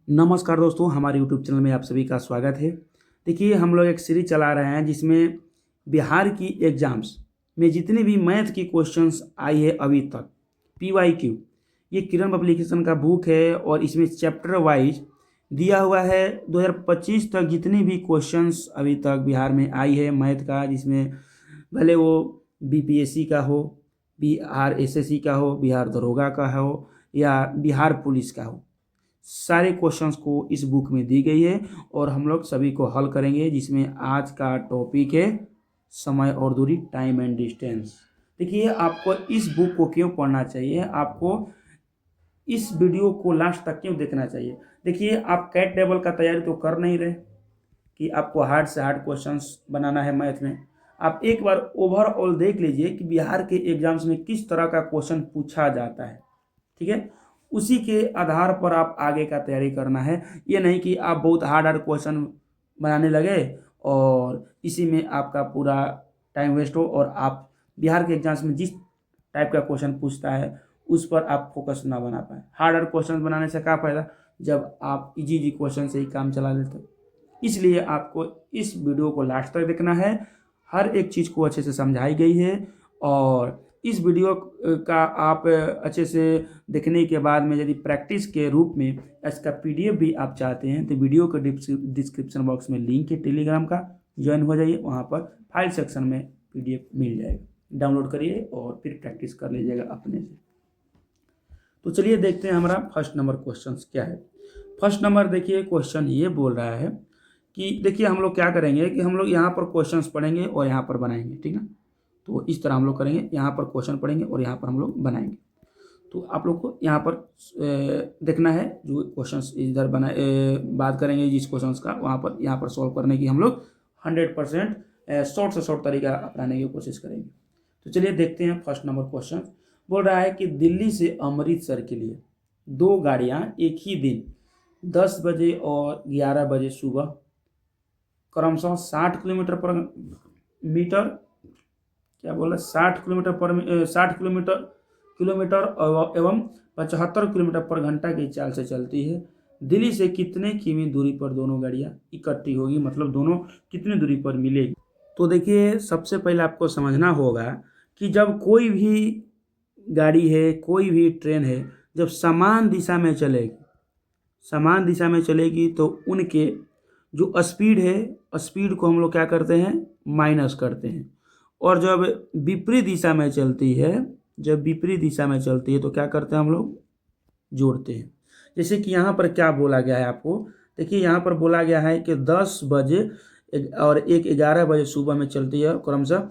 नमस्कार दोस्तों, हमारे यूट्यूब चैनल में आप सभी का स्वागत है। देखिए, हम लोग एक सीरीज चला रहे हैं जिसमें बिहार की एग्ज़ाम्स में जितनी भी मैथ की क्वेश्चंस आई है अभी तक, पीवाईक्यू, ये किरण पब्लिकेशन का बुक है और इसमें चैप्टर वाइज दिया हुआ है 2025 तक जितनी भी क्वेश्चंस अभी तक बिहार में आई है मैथ का, जिसमें भले वो बीपीएससी का हो, बिहार एसएससी का हो, बिहार दरोगा का हो या बिहार पुलिस का हो, सारे क्वेश्चंस को इस बुक में दी गई है और हम लोग सभी को हल करेंगे। जिसमें आज का टॉपिक है समय और दूरी, टाइम एंड डिस्टेंस। देखिए, आपको इस बुक को क्यों पढ़ना चाहिए, आपको इस वीडियो को लास्ट तक क्यों देखना चाहिए। देखिए, आप कैट लेवल का तैयारी तो कर नहीं रहे कि आपको हार्ड से हार्ड क्वेश्चंस बनाना है मैथ में। आप एक बार ओवरऑल देख लीजिए कि बिहार के एग्जाम्स में किस तरह का क्वेश्चन पूछा जाता है, ठीक है। उसी के आधार पर आप आगे का तैयारी करना है। ये नहीं कि आप बहुत हार्ड हार्ड क्वेश्चन बनाने लगे और इसी में आपका पूरा टाइम वेस्ट हो और आप बिहार के एग्जाम्स में जिस टाइप का क्वेश्चन पूछता है उस पर आप फोकस ना बना पाए। हार्ड हार्ड क्वेश्चन बनाने से क्या फ़ायदा जब आप इजी इजी क्वेश्चन से ही काम चला लेते हो। इसलिए आपको इस वीडियो को लास्ट तक देखना है। हर एक चीज़ को अच्छे से समझाई गई है और इस वीडियो का आप अच्छे से देखने के बाद में यदि प्रैक्टिस के रूप में इसका पीडीएफ भी आप चाहते हैं तो वीडियो के डिस्क्रिप्शन बॉक्स में लिंक है टेलीग्राम का, ज्वाइन हो जाइए। वहाँ पर फाइल सेक्शन में पीडीएफ मिल जाएगा, डाउनलोड करिए और फिर प्रैक्टिस कर लीजिएगा अपने से। तो चलिए देखते हैं हमारा फर्स्ट नंबर क्वेश्चन क्या है। फर्स्ट नंबर देखिए, क्वेश्चन ये बोल रहा है कि देखिए हम लोग क्या करेंगे कि हम लोग यहाँ पर क्वेश्चंस पढ़ेंगे और यहाँ पर बनाएंगे, ठीक ना। तो इस तरह हम लोग करेंगे, यहाँ पर क्वेश्चन पढ़ेंगे और यहाँ पर हम लोग बनाएंगे। तो आप लोग को यहाँ पर देखना है जो क्वेश्चंस इधर बनाए बात करेंगे जिस क्वेश्चंस का, वहाँ पर यहाँ पर सॉल्व करने की हम लोग 100% शॉर्ट से शॉर्ट तरीका अपनाने की कोशिश करेंगे। तो चलिए देखते हैं फर्स्ट नंबर क्वेश्चन। बोल रहा है कि दिल्ली से अमृतसर के लिए दो गाड़ियाँ एक ही दिन 10 बजे और 11 बजे सुबह क्रमशः 60 किलोमीटर पर मीटर, क्या बोला, 60 किलोमीटर एवं 75 किलोमीटर पर घंटा की चाल से चलती है। दिल्ली से कितने किमी दूरी पर दोनों गाड़ियाँ इकट्ठी होगी, मतलब दोनों कितनी दूरी पर मिलेगी। तो देखिए, सबसे पहले आपको समझना होगा कि जब कोई भी गाड़ी है, कोई भी ट्रेन है, जब समान दिशा में चलेगी तो उनके जो स्पीड है, स्पीड को हम लोग क्या करते हैं, माइनस करते हैं। और जब विपरीत दिशा में चलती है तो क्या करते हैं, हम लोग जोड़ते हैं। जैसे कि यहाँ पर क्या बोला गया है आपको, देखिए यहाँ पर बोला गया है कि 10 बजे और एक 11 बजे सुबह में चलती है, क्रमशः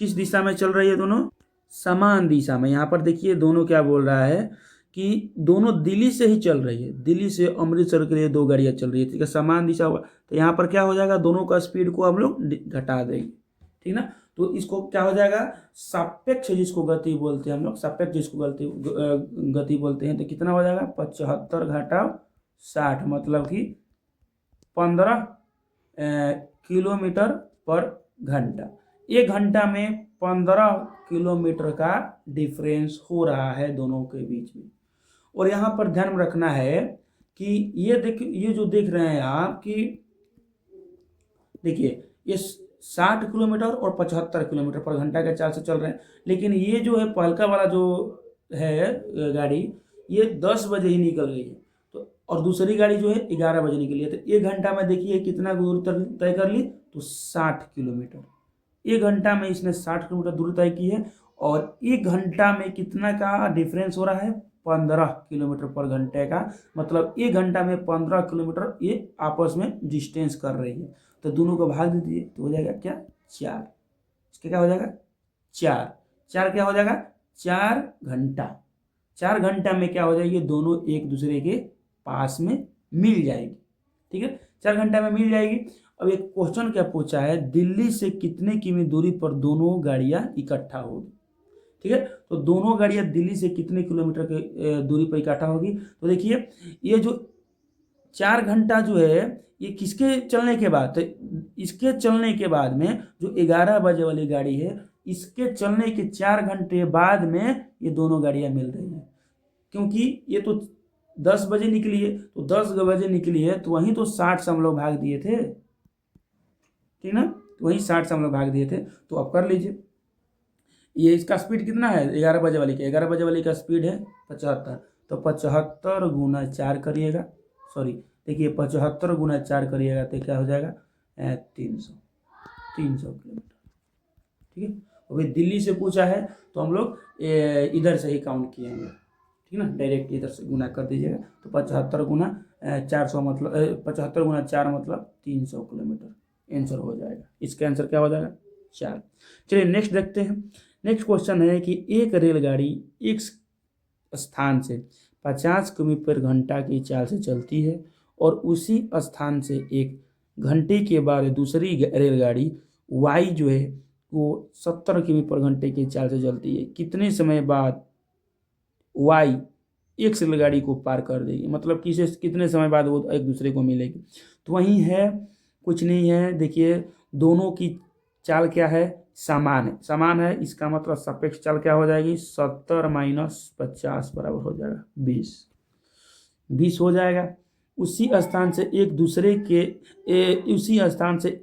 किस दिशा में चल रही है, दोनों समान दिशा में। यहाँ पर देखिए दोनों क्या बोल रहा है कि दोनों दिल्ली से ही चल रही है, दिल्ली से अमृतसर के लिए दो गाड़ियाँ चल रही है, ठीक है, समान दिशा होगा। तो यहाँ पर क्या हो जाएगा, दोनों का स्पीड को हम लोग घटा देंगे, ठीक ना। तो इसको क्या हो जाएगा, सापेक्ष जिसको गति बोलते हैं हम लोग, सापेक्ष जिसको गति बोलते हैं। तो कितना हो जाएगा, 75 घटाव 60, मतलब कि 15 किलोमीटर पर घंटा। एक घंटा में 15 किलोमीटर का डिफरेंस हो रहा है दोनों के बीच में। और यहाँ पर ध्यान रखना है कि ये जो देख रहे हैं आप कि देखिए ये 60 किलोमीटर और 75 किलोमीटर पर घंटा के चाल से चल रहे हैं, लेकिन ये जो है पहलका वाला जो है गाड़ी, ये 10 बजे ही निकल गई है, तो और दूसरी गाड़ी जो है 11 बजे निकली है। तो एक घंटा में देखिए कितना दूरी तय कर ली, तो 60 किलोमीटर। एक घंटा में इसने 60 किलोमीटर दूरी तय की है और एक घंटा में कितना का डिफरेंस हो रहा है, 15 किलोमीटर पर घंटे का, मतलब एक घंटा में 15 किलोमीटर ये आपस में डिस्टेंस कर रही है। तो दोनों को भाग दीजिए तो हो जाएगा क्या, 4। इसके क्या हो जाएगा, 4 क्या हो जाएगा, 4 घंटा। 4 घंटा में क्या हो जाएगी, दोनों एक दूसरे के पास में मिल जाएगी, ठीक है, 4 घंटा में मिल जाएगी। अब एक क्वेश्चन क्या पूछा है, दिल्ली से कितने किमी दूरी पर दोनों गाड़ियां इकट्ठा होगी, ठीक है। तो दोनों गाड़ियां दिल्ली से कितने किलोमीटर के दूरी पर इकट्ठा होगी। तो देखिए ये जो 4 घंटा जो है ये किसके चलने के बाद, तो इसके चलने के बाद में जो 11 बजे वाली गाड़ी है, इसके चलने के 4 घंटे बाद में ये दोनों गाड़ियां मिल रही हैं, क्योंकि ये तो 10 बजे निकली है, तो 10 बजे निकली है तो वहीं तो 60 से हम लोग भाग दिए थे, ठीक ना, तो वहीं 60 से हम लोग भाग दिए थे। तो अब कर लीजिए, ये इसका स्पीड कितना है 11 बजे वाली का, 11 बजे वाली का स्पीड है 75, तो 75 गुना 4 करिएगा, सॉरी देखिए 75 गुना 4 करिएगा तो क्या हो जाएगा 300 किलोमीटर, ठीक है। अभी दिल्ली से पूछा है तो हम लोग इधर से ही काउंट किए हैं, ठीक ना, डायरेक्ट इधर से गुना कर दीजिएगा, तो 75 गुना 400 मतलब 75 गुना 4 मतलब 300 किलोमीटर आंसर हो जाएगा। इसका आंसर क्या हो जाएगा 4। चलिए नेक्स्ट देखते हैं। नेक्स्ट क्वेश्चन है कि एक रेलगाड़ी एक स्थान से 50 किलोमीटर पर घंटा की चाल से चलती है और उसी स्थान से एक घंटे के बाद दूसरी रेलगाड़ी वाई जो है वो 70 किलोमीटर पर घंटे की चाल से चलती है, कितने समय बाद वाई एक रेलगाड़ी को पार कर देगी, मतलब कितने समय बाद वो एक दूसरे को मिलेगी। तो वही है, कुछ नहीं है, देखिए दोनों की चाल क्या है, समान है, इसका मतलब सापेक्ष चाल क्या हो जाएगी 70 माइनस 50 बराबर हो जाएगा 20 हो जाएगा। उसी स्थान से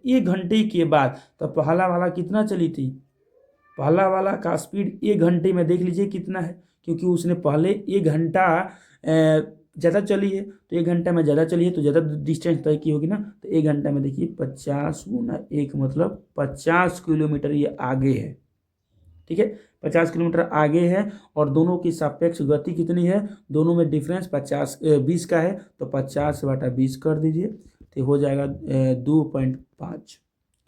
एक घंटे के बाद, तो पहला वाला कितना चली थी, पहला वाला का स्पीड 1 घंटे में देख लीजिए कितना है, क्योंकि उसने पहले 1 घंटा ज़्यादा चली है, तो 1 घंटा में ज़्यादा चली है तो ज़्यादा डिस्टेंस तय की होगी ना, तो 1 घंटा में देखिए 50 गुना 1 मतलब 50 किलोमीटर ये आगे है, ठीक है, 50 किलोमीटर आगे है। और दोनों की सापेक्ष गति कितनी है, दोनों में डिफरेंस 20 का है, तो 50/20 कर दीजिए, तो हो जाएगा 2.5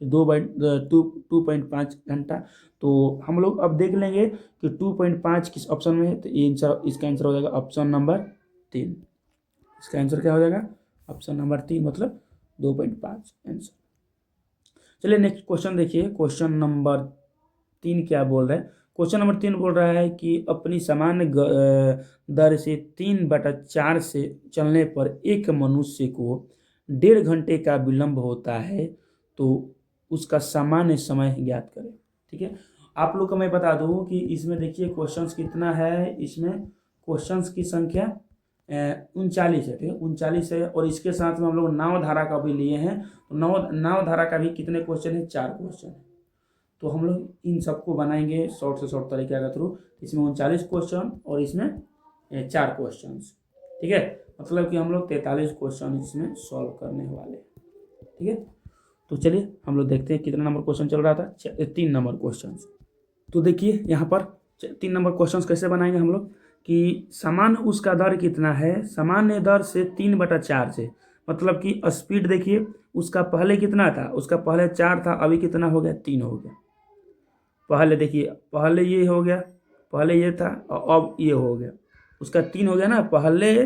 2.5 घंटा। तो हम लोग अब देख लेंगे कि 2.5 किस ऑप्शन में है, तो ये आंसर, इसका आंसर हो जाएगा ऑप्शन नंबर 3। इसका आंसर क्या हो जाएगा ऑप्शन नंबर 3 मतलब 2.5 आंसर। चलिए नेक्स्ट क्वेश्चन देखिए, क्वेश्चन नंबर 3 क्या बोल रहा है, क्वेश्चन नंबर 3 बोल रहा है कि अपनी सामान्य दर से 3/4 से चलने पर एक मनुष्य को 1.5 घंटे का विलंब होता है, तो उसका सामान्य समय ज्ञात करें, ठीक है। आप लोग को मैं बता दूं कि इसमें देखिए क्वेश्चंस कितना है, इसमें क्वेश्चंस की संख्या 39 है, ठीक है 39 है, और इसके साथ में हम लोग नाव धारा का भी लिए हैं, तो नाव धारा का भी कितने क्वेश्चन है 4 क्वेश्चन है। तो हम लोग इन सबको बनाएंगे शॉर्ट से शॉर्ट तरीके के थ्रू, इसमें 39 क्वेश्चन और इसमें 4 क्वेश्चन, ठीक है, मतलब कि हम लोग 43 क्वेश्चन इसमें सॉल्व करने वाले, ठीक है। तो चलिए हम लोग देखते हैं कितना नंबर क्वेश्चन चल रहा था, 3 नंबर क्वेश्चन। तो देखिए यहाँ पर 3 नंबर क्वेश्चन कैसे बनाएंगे हम लोग कि सामान्य उसका दर कितना है, सामान्य दर से 3/4 से, मतलब कि स्पीड देखिए उसका पहले कितना था, उसका पहले 4 था, अभी कितना हो गया 3 हो गया। पहले देखिए, पहले ये हो गया, पहले ये था और अब ये हो गया, उसका 3 हो गया ना, पहले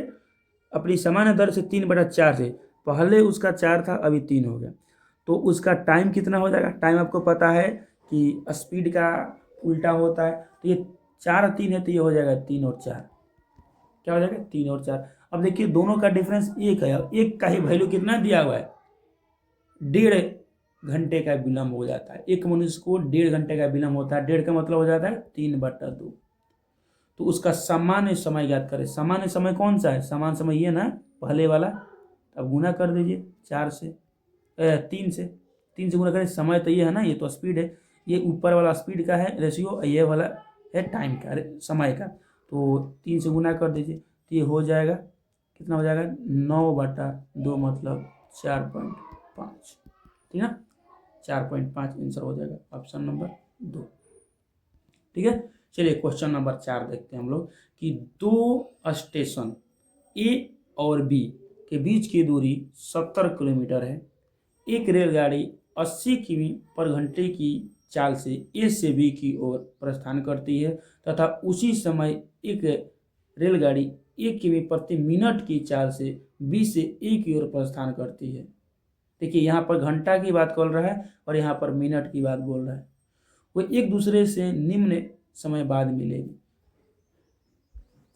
अपनी सामान्य दर से 3/4 से, पहले उसका 4 था अभी 3 हो गया, तो उसका टाइम कितना हो जाएगा, टाइम आपको पता है कि स्पीड का उल्टा होता है, तो ये 4 और 3 है तो ये हो जाएगा 3 और 4, क्या हो जाएगा 3 और 4। अब देखिए दोनों का डिफरेंस 1 है, एक का ही वैल्यू कितना दिया हुआ है 1.5 घंटे का विलम्ब हो जाता है, एक मनुष्य को 1.5 घंटे का विलम्ब होता है, 1.5 का मतलब हो जाता है 3/2, तो उसका सामान्य समय ज्ञात करें। सामान्य समय कौन सा है, सामान्य समय ये ना पहले वाला, अब गुना कर दीजिए 4 से 3 से गुना करें, समय तो ये है ना, ये तो स्पीड है, ये ऊपर वाला स्पीड का है रेशियो, ये वाला है टाइम का समय का, तो 3 से गुना कर दीजिए, तो ये हो जाएगा कितना हो जाएगा 9/2 मतलब 4.5, ठीक है ना, 4.5 आंसर हो जाएगा ऑप्शन नंबर 2, ठीक है। चलिए क्वेश्चन नंबर 4 देखते हैं हम लोग कि 2 स्टेशन ए और बी के बीच की दूरी 70 किलोमीटर है, एक रेलगाड़ी 80 किमी पर घंटे की चाल से ए से बी की ओर प्रस्थान करती है तथा उसी समय एक रेलगाड़ी 1 किमी प्रति मिनट की चाल से बी से ए की ओर प्रस्थान करती है। देखिए यहाँ पर घंटा की बात बोल रहा है और यहाँ पर मिनट की बात बोल रहा है, वो एक दूसरे से निम्न समय बाद मिलेगी।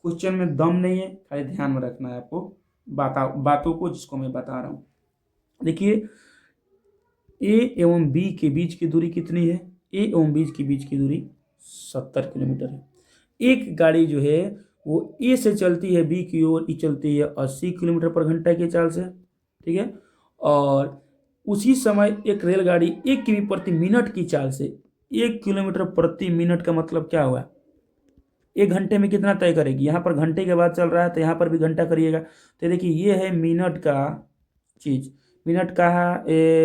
क्वेश्चन में दम नहीं है, खाली ध्यान में रखना है आपको बातों को जिसको मैं बता रहा हूँ। देखिए ए एवं बी के बीच की दूरी कितनी है, ए एवं बी के बीच की दूरी 70 किलोमीटर है। एक गाड़ी जो है वो ए से चलती है बी की ओर, ये चलती है 80 किलोमीटर पर घंटा की चाल से, ठीक है। और उसी समय एक रेलगाड़ी 1 किमी प्रति मिनट की चाल से, 1 किलोमीटर प्रति मिनट का मतलब क्या हुआ, 1 घंटे में कितना तय करेगी। यहाँ पर घंटे के बाद चल रहा है तो यहाँ पर भी घंटा करिएगा। तो देखिए ये है मिनट का चीज़, मिनट का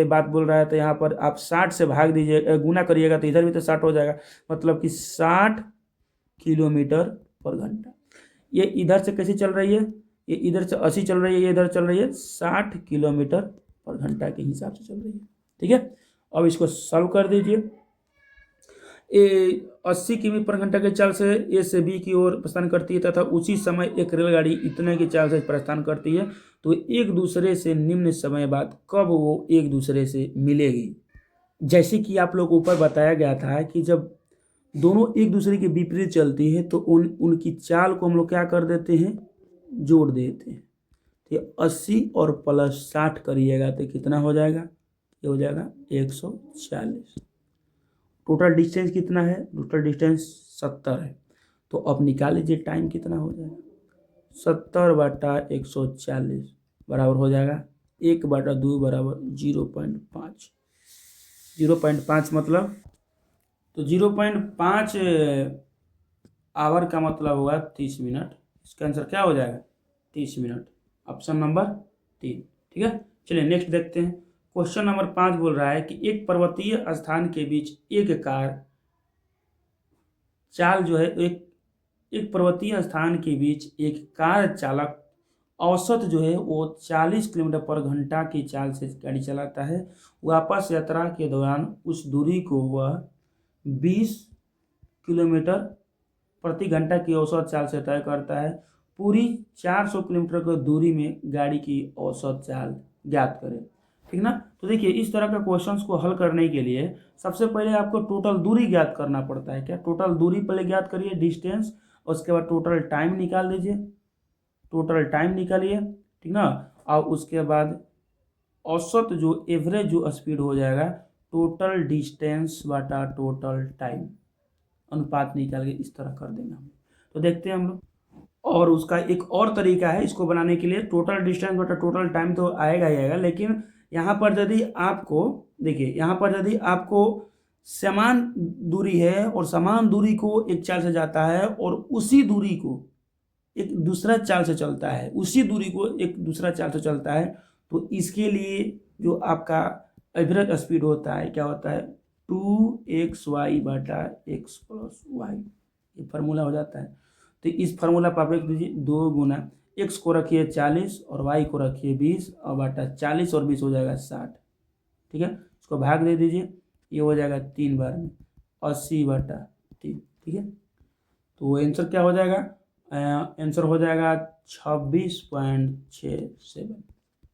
बात बोल रहा है, तो यहाँ पर आप 60 से भाग दीजिए, गुना करिएगा तो इधर भी तो 60 हो जाएगा, मतलब कि 60 किलोमीटर पर घंटा। ये इधर से कैसे चल रही है, ये इधर से 80 चल रही है, ये इधर चल रही है 60 किलोमीटर पर घंटा के हिसाब से चल रही है, ठीक है। अब इसको सॉल्व कर दीजिए। 80 किमी पर घंटा के चाल से ए से बी की ओर प्रस्थान करती है तथा उसी समय एक रेलगाड़ी इतने की चाल से प्रस्थान करती है, तो एक दूसरे से निम्न समय बाद कब वो एक दूसरे से मिलेगी। जैसे कि आप लोग ऊपर बताया गया था कि जब दोनों एक दूसरे के विपरीत चलती है तो उनकी चाल को हम लोग क्या कर देते हैं, जोड़ देते हैं। तो 80 और प्लस 60 करिएगा तो कितना हो जाएगा, ये हो जाएगा 140। टोटल डिस्टेंस कितना है, टोटल डिस्टेंस 70 है। तो अब निकाल लीजिए टाइम कितना हो जाएगा, 70/140 बराबर हो जाएगा 1/2 बराबर 0.5। 0.5 मतलब, तो 0.5 आवर का मतलब होगा 30 मिनट। इसका आंसर क्या हो जाएगा, 30 मिनट, ऑप्शन नंबर 3, ठीक है। चलिए नेक्स्ट देखते हैं। क्वेश्चन नंबर 5 बोल रहा है कि एक पर्वतीय स्थान के बीच एक कार चाल जो है, एक पर्वतीय स्थान के बीच एक कार चालक औसत जो है वो 40 किलोमीटर पर घंटा की चाल से गाड़ी चलाता है। वापस यात्रा के दौरान उस दूरी को वह 20 किलोमीटर प्रति घंटा की औसत चाल से तय करता है। पूरी 400 किलोमीटर की दूरी में गाड़ी की औसत चाल ज्ञात करें, ठीक ना। तो देखिए इस तरह का क्वेश्चंस को हल करने के लिए सबसे पहले आपको टोटल दूरी ज्ञात करना पड़ता है। क्या, टोटल दूरी पहले ज्ञात करिए, डिस्टेंस, उसके बाद टोटल टाइम निकाल दीजिए, टोटल टाइम निकालिए, ठीक ना। और उसके बाद औसत जो एवरेज जो स्पीड हो जाएगा, टोटल डिस्टेंस बटा टोटल टाइम, अनुपात निकाल के इस तरह कर देना। तो देखते हैं हम लोग। और उसका एक और तरीका है इसको बनाने के लिए, टोटल डिस्टेंस बटा टोटल टाइम तो आएगा ही आएगा, लेकिन यहाँ पर यदि आपको देखिए, यहाँ पर यदि आपको समान दूरी है और समान दूरी को एक चाल से जाता है और उसी दूरी को एक दूसरा चाल से चलता है, उसी दूरी को एक दूसरा चाल से चलता है, तो इसके लिए जो आपका एवरेज स्पीड होता है क्या होता है, 2xy बटा x प्लस वाई, ये फार्मूला हो जाता है। तो इस फार्मूला पर आप लिख दीजिए 2 गुना x को रखिए 40 और y को रखिए 20 और बटा 40 और 20 हो जाएगा 60, ठीक है। इसको भाग दे दीजिए, ये हो जाएगा 3 बार में 80/3, ठीक है। तो आंसर क्या हो जाएगा, आंसर हो जाएगा 26.67,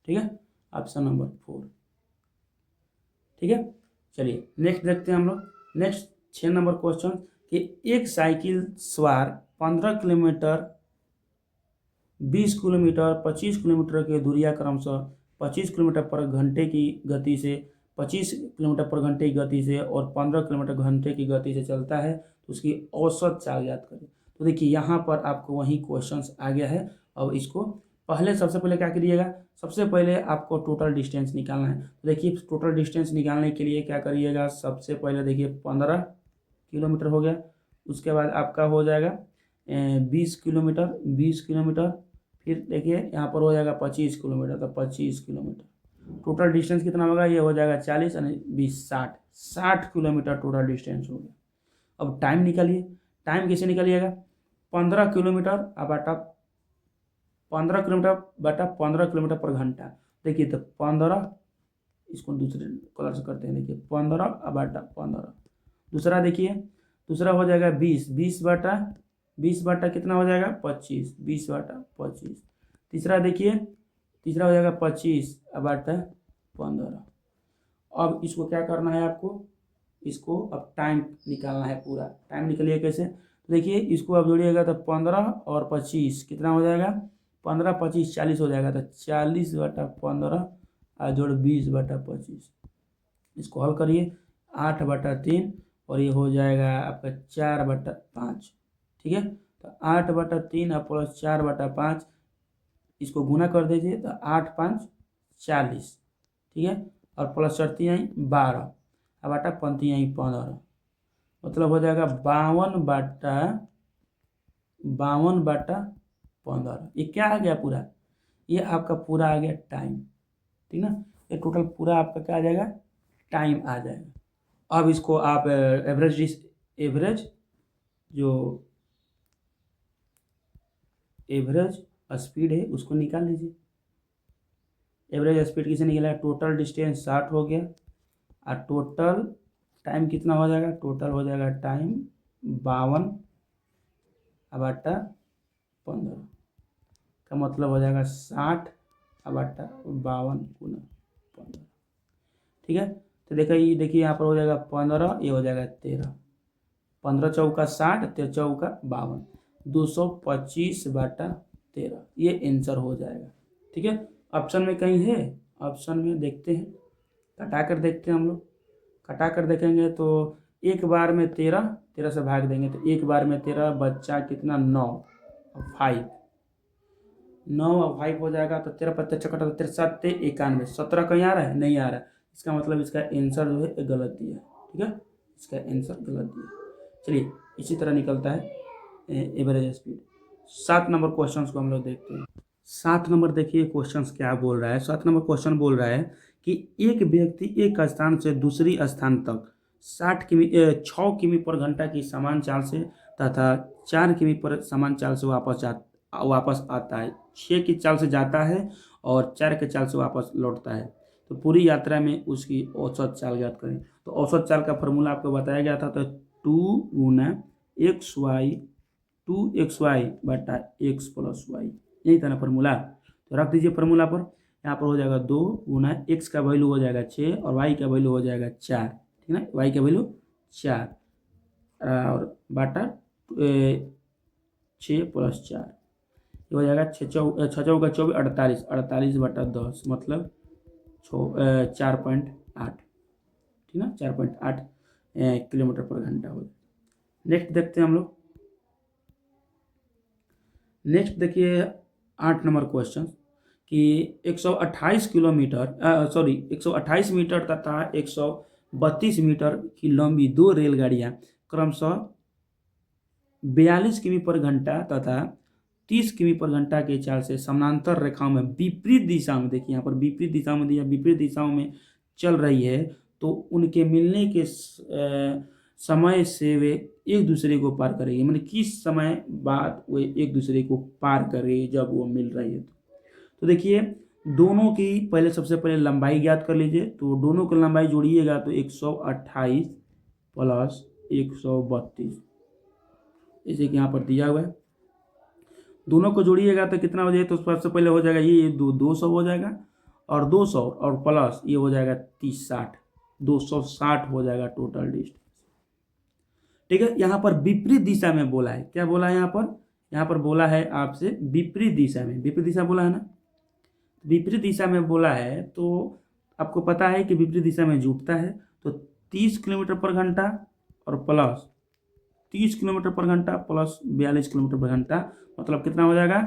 ठीक है, ऑप्शन नंबर 4, ठीक है। चलिए नेक्स्ट देखते हैं हम लोग। नेक्स्ट 6 नंबर क्वेश्चन कि एक साइकिल सवार 15 किलोमीटर, 20 किलोमीटर, 25 किलोमीटर की दूरियां क्रमशः 25 किलोमीटर पर घंटे की गति से, 25 किलोमीटर पर घंटे की गति से और 15 किलोमीटर घंटे की गति से चलता है, तो उसकी औसत चाल ज्ञात करें। तो देखिए यहाँ पर आपको वही क्वेश्चंस आ गया है। अब इसको पहले सबसे पहले क्या करिएगा, सबसे पहले आपको टोटल डिस्टेंस निकालना है। तो देखिए टोटल डिस्टेंस निकालने के लिए क्या करिएगा, सबसे पहले देखिए 15 किलोमीटर हो गया, उसके बाद आपका हो जाएगा 20 किलोमीटर, 20 किलोमीटर, फिर देखिए यहाँ पर हो जाएगा 25 किलोमीटर, तो 25 किलोमीटर टोटल डिस्टेंस कितना होगा, ये हो जाएगा 40 यानी 20 60 किलोमीटर टोटल डिस्टेंस हो गया। अब टाइम निकालिए, टाइम कैसे निकालिएगा, 15 किलोमीटर बटा 15 किलोमीटर बटा 15 किलोमीटर पर घंटा। देखिए तो 15, इसको दूसरे कलर से करते हैं, देखिए 15 बटा 15। दूसरा देखिए, दूसरा हो जाएगा 20, 20 बटा कितना हो जाएगा 25, 20/25। तीसरा देखिए, तीसरा हो जाएगा 25 बटा 15। अब इसको क्या करना है आपको, इसको अब टाइम निकालना है, पूरा टाइम निकलिए कैसे, तो देखिए इसको अब जोड़िएगा तो 15 और 25 कितना हो जाएगा, 15 25 40 हो जाएगा, तो 40/15 और जोड़ 20/25। इसको हल करिए, 8/3 और ये हो जाएगा आपका 4/5, ठीक है। तो 8/3 और प्लस 4/5, इसको गुना कर दीजिए तो 8×5 = 40, ठीक है। और प्लस चढ़ती आई 12 और बटा पंती आई 15, मतलब हो जाएगा 52/15। ये क्या आ गया पूरा, ये आपका पूरा आ गया टाइम, ठीक ना। ये टोटल पूरा आपका क्या आ जाएगा, टाइम आ जाएगा। अब इसको आप एवरेज जो एवरेज स्पीड है उसको निकाल लीजिए। एवरेज स्पीड किसे निकला, टोटल डिस्टेंस 60 हो गया और टोटल टाइम कितना हो जाएगा, टोटल हो जाएगा टाइम 52/15 का मतलब हो जाएगा 60/52 × 15, ठीक है। तो देखिए यहाँ पर हो जाएगा 15, ये हो जाएगा 13, 15 चौका 60, 13 चौका 52, 225/13, ये आंसर हो जाएगा, ठीक है। ऑप्शन में कहीं है, ऑप्शन में देखते हैं, कटा कर देखते हैं हम लोग। कटा कर देखेंगे तो एक बार में 13 से भाग देंगे तो एक बार में 13, बच्चा कितना 9 और 5, 9 और 5 हो जाएगा तो 13×5 = 93, 17 कहीं आ रहा है, नहीं आ रहा है। इसका मतलब इसका आंसर जो है गलत दिया है, ठीक है, इसका आंसर गलत दिया है। चलिए इसी तरह निकलता है एवरेज स्पीड। 7 नंबर क्वेश्चन को हम लोग देखते हैं। 7 नंबर देखिए क्वेश्चन क्या बोल रहा है। 7 नंबर क्वेश्चन बोल रहा है कि एक व्यक्ति एक स्थान से दूसरी स्थान तक 6 किमी/घंटा की समान चाल से तथा 4 किमी पर समान चाल से वापस आता है। 6 की चाल से जाता है और 4 की चाल से वापस लौटता है, तो पूरी यात्रा में उसकी औसत चाल ज्ञात करें। तो औसत चाल का फॉर्मूला आपको बताया गया था, तो 2x + y, यही था ना फॉर्मूला। तो रख दीजिए फॉर्मूला पर। यहाँ पर हो जाएगा 2 × x का वैल्यू हो जाएगा 6 और y का वैल्यू हो जाएगा 4, ठीक है ना, y का वैल्यू 4 और बटा 6 + 4, ये हो जाएगा 6 चौका 24, 48, 48/10 मतलब 4.8, ठीक ना, 4.8 किलोमीटर/घंटा हो। नेक्स्ट देखते हैं हम लोग। नेक्स्ट देखिए 8 नंबर क्वेश्चन कि 128 मीटर तथा 132 मीटर की लंबी 2 रेलगाड़ियां क्रमशः 42 किमी/घंटा तथा 30 किमी/घंटा की चाल से समानांतर रेखाओं में विपरीत दिशा में, देखिए यहाँ पर विपरीत दिशा में दिया, विपरीत दिशाओं में चल रही है, तो उनके मिलने के समय से वे एक दूसरे को पार करेंगे, मतलब किस समय बाद वे एक दूसरे को पार करेंगे जब वो मिल रही है। तो देखिए दोनों की पहले सबसे पहले लंबाई ज्ञात कर लीजिए। तो दोनों की लंबाई जोड़िएगा तो 128 + 132, जैसे कि यहाँ पर दिया हुआ है। दोनों को जोड़िएगा तो कितना हो जाएगा, तो सबसे पहले हो जाएगा ये 200 हो जाएगा और 200 और प्लस ये हो जाएगा 30, 260 हो जाएगा टोटल डिस्टेंस, ठीक है। यहाँ पर विपरीत दिशा में बोला है, क्या बोला है यहाँ पर बोला है आपसे विपरीत दिशा में, विपरीत दिशा बोला है ना, विपरीत दिशा में बोला है। तो आपको पता है कि विपरीत दिशा में जुटता है, तो 30 किलोमीटर/घंटा और प्लस 30 किलोमीटर/घंटा प्लस 42 किलोमीटर/घंटा, मतलब कितना हो जाएगा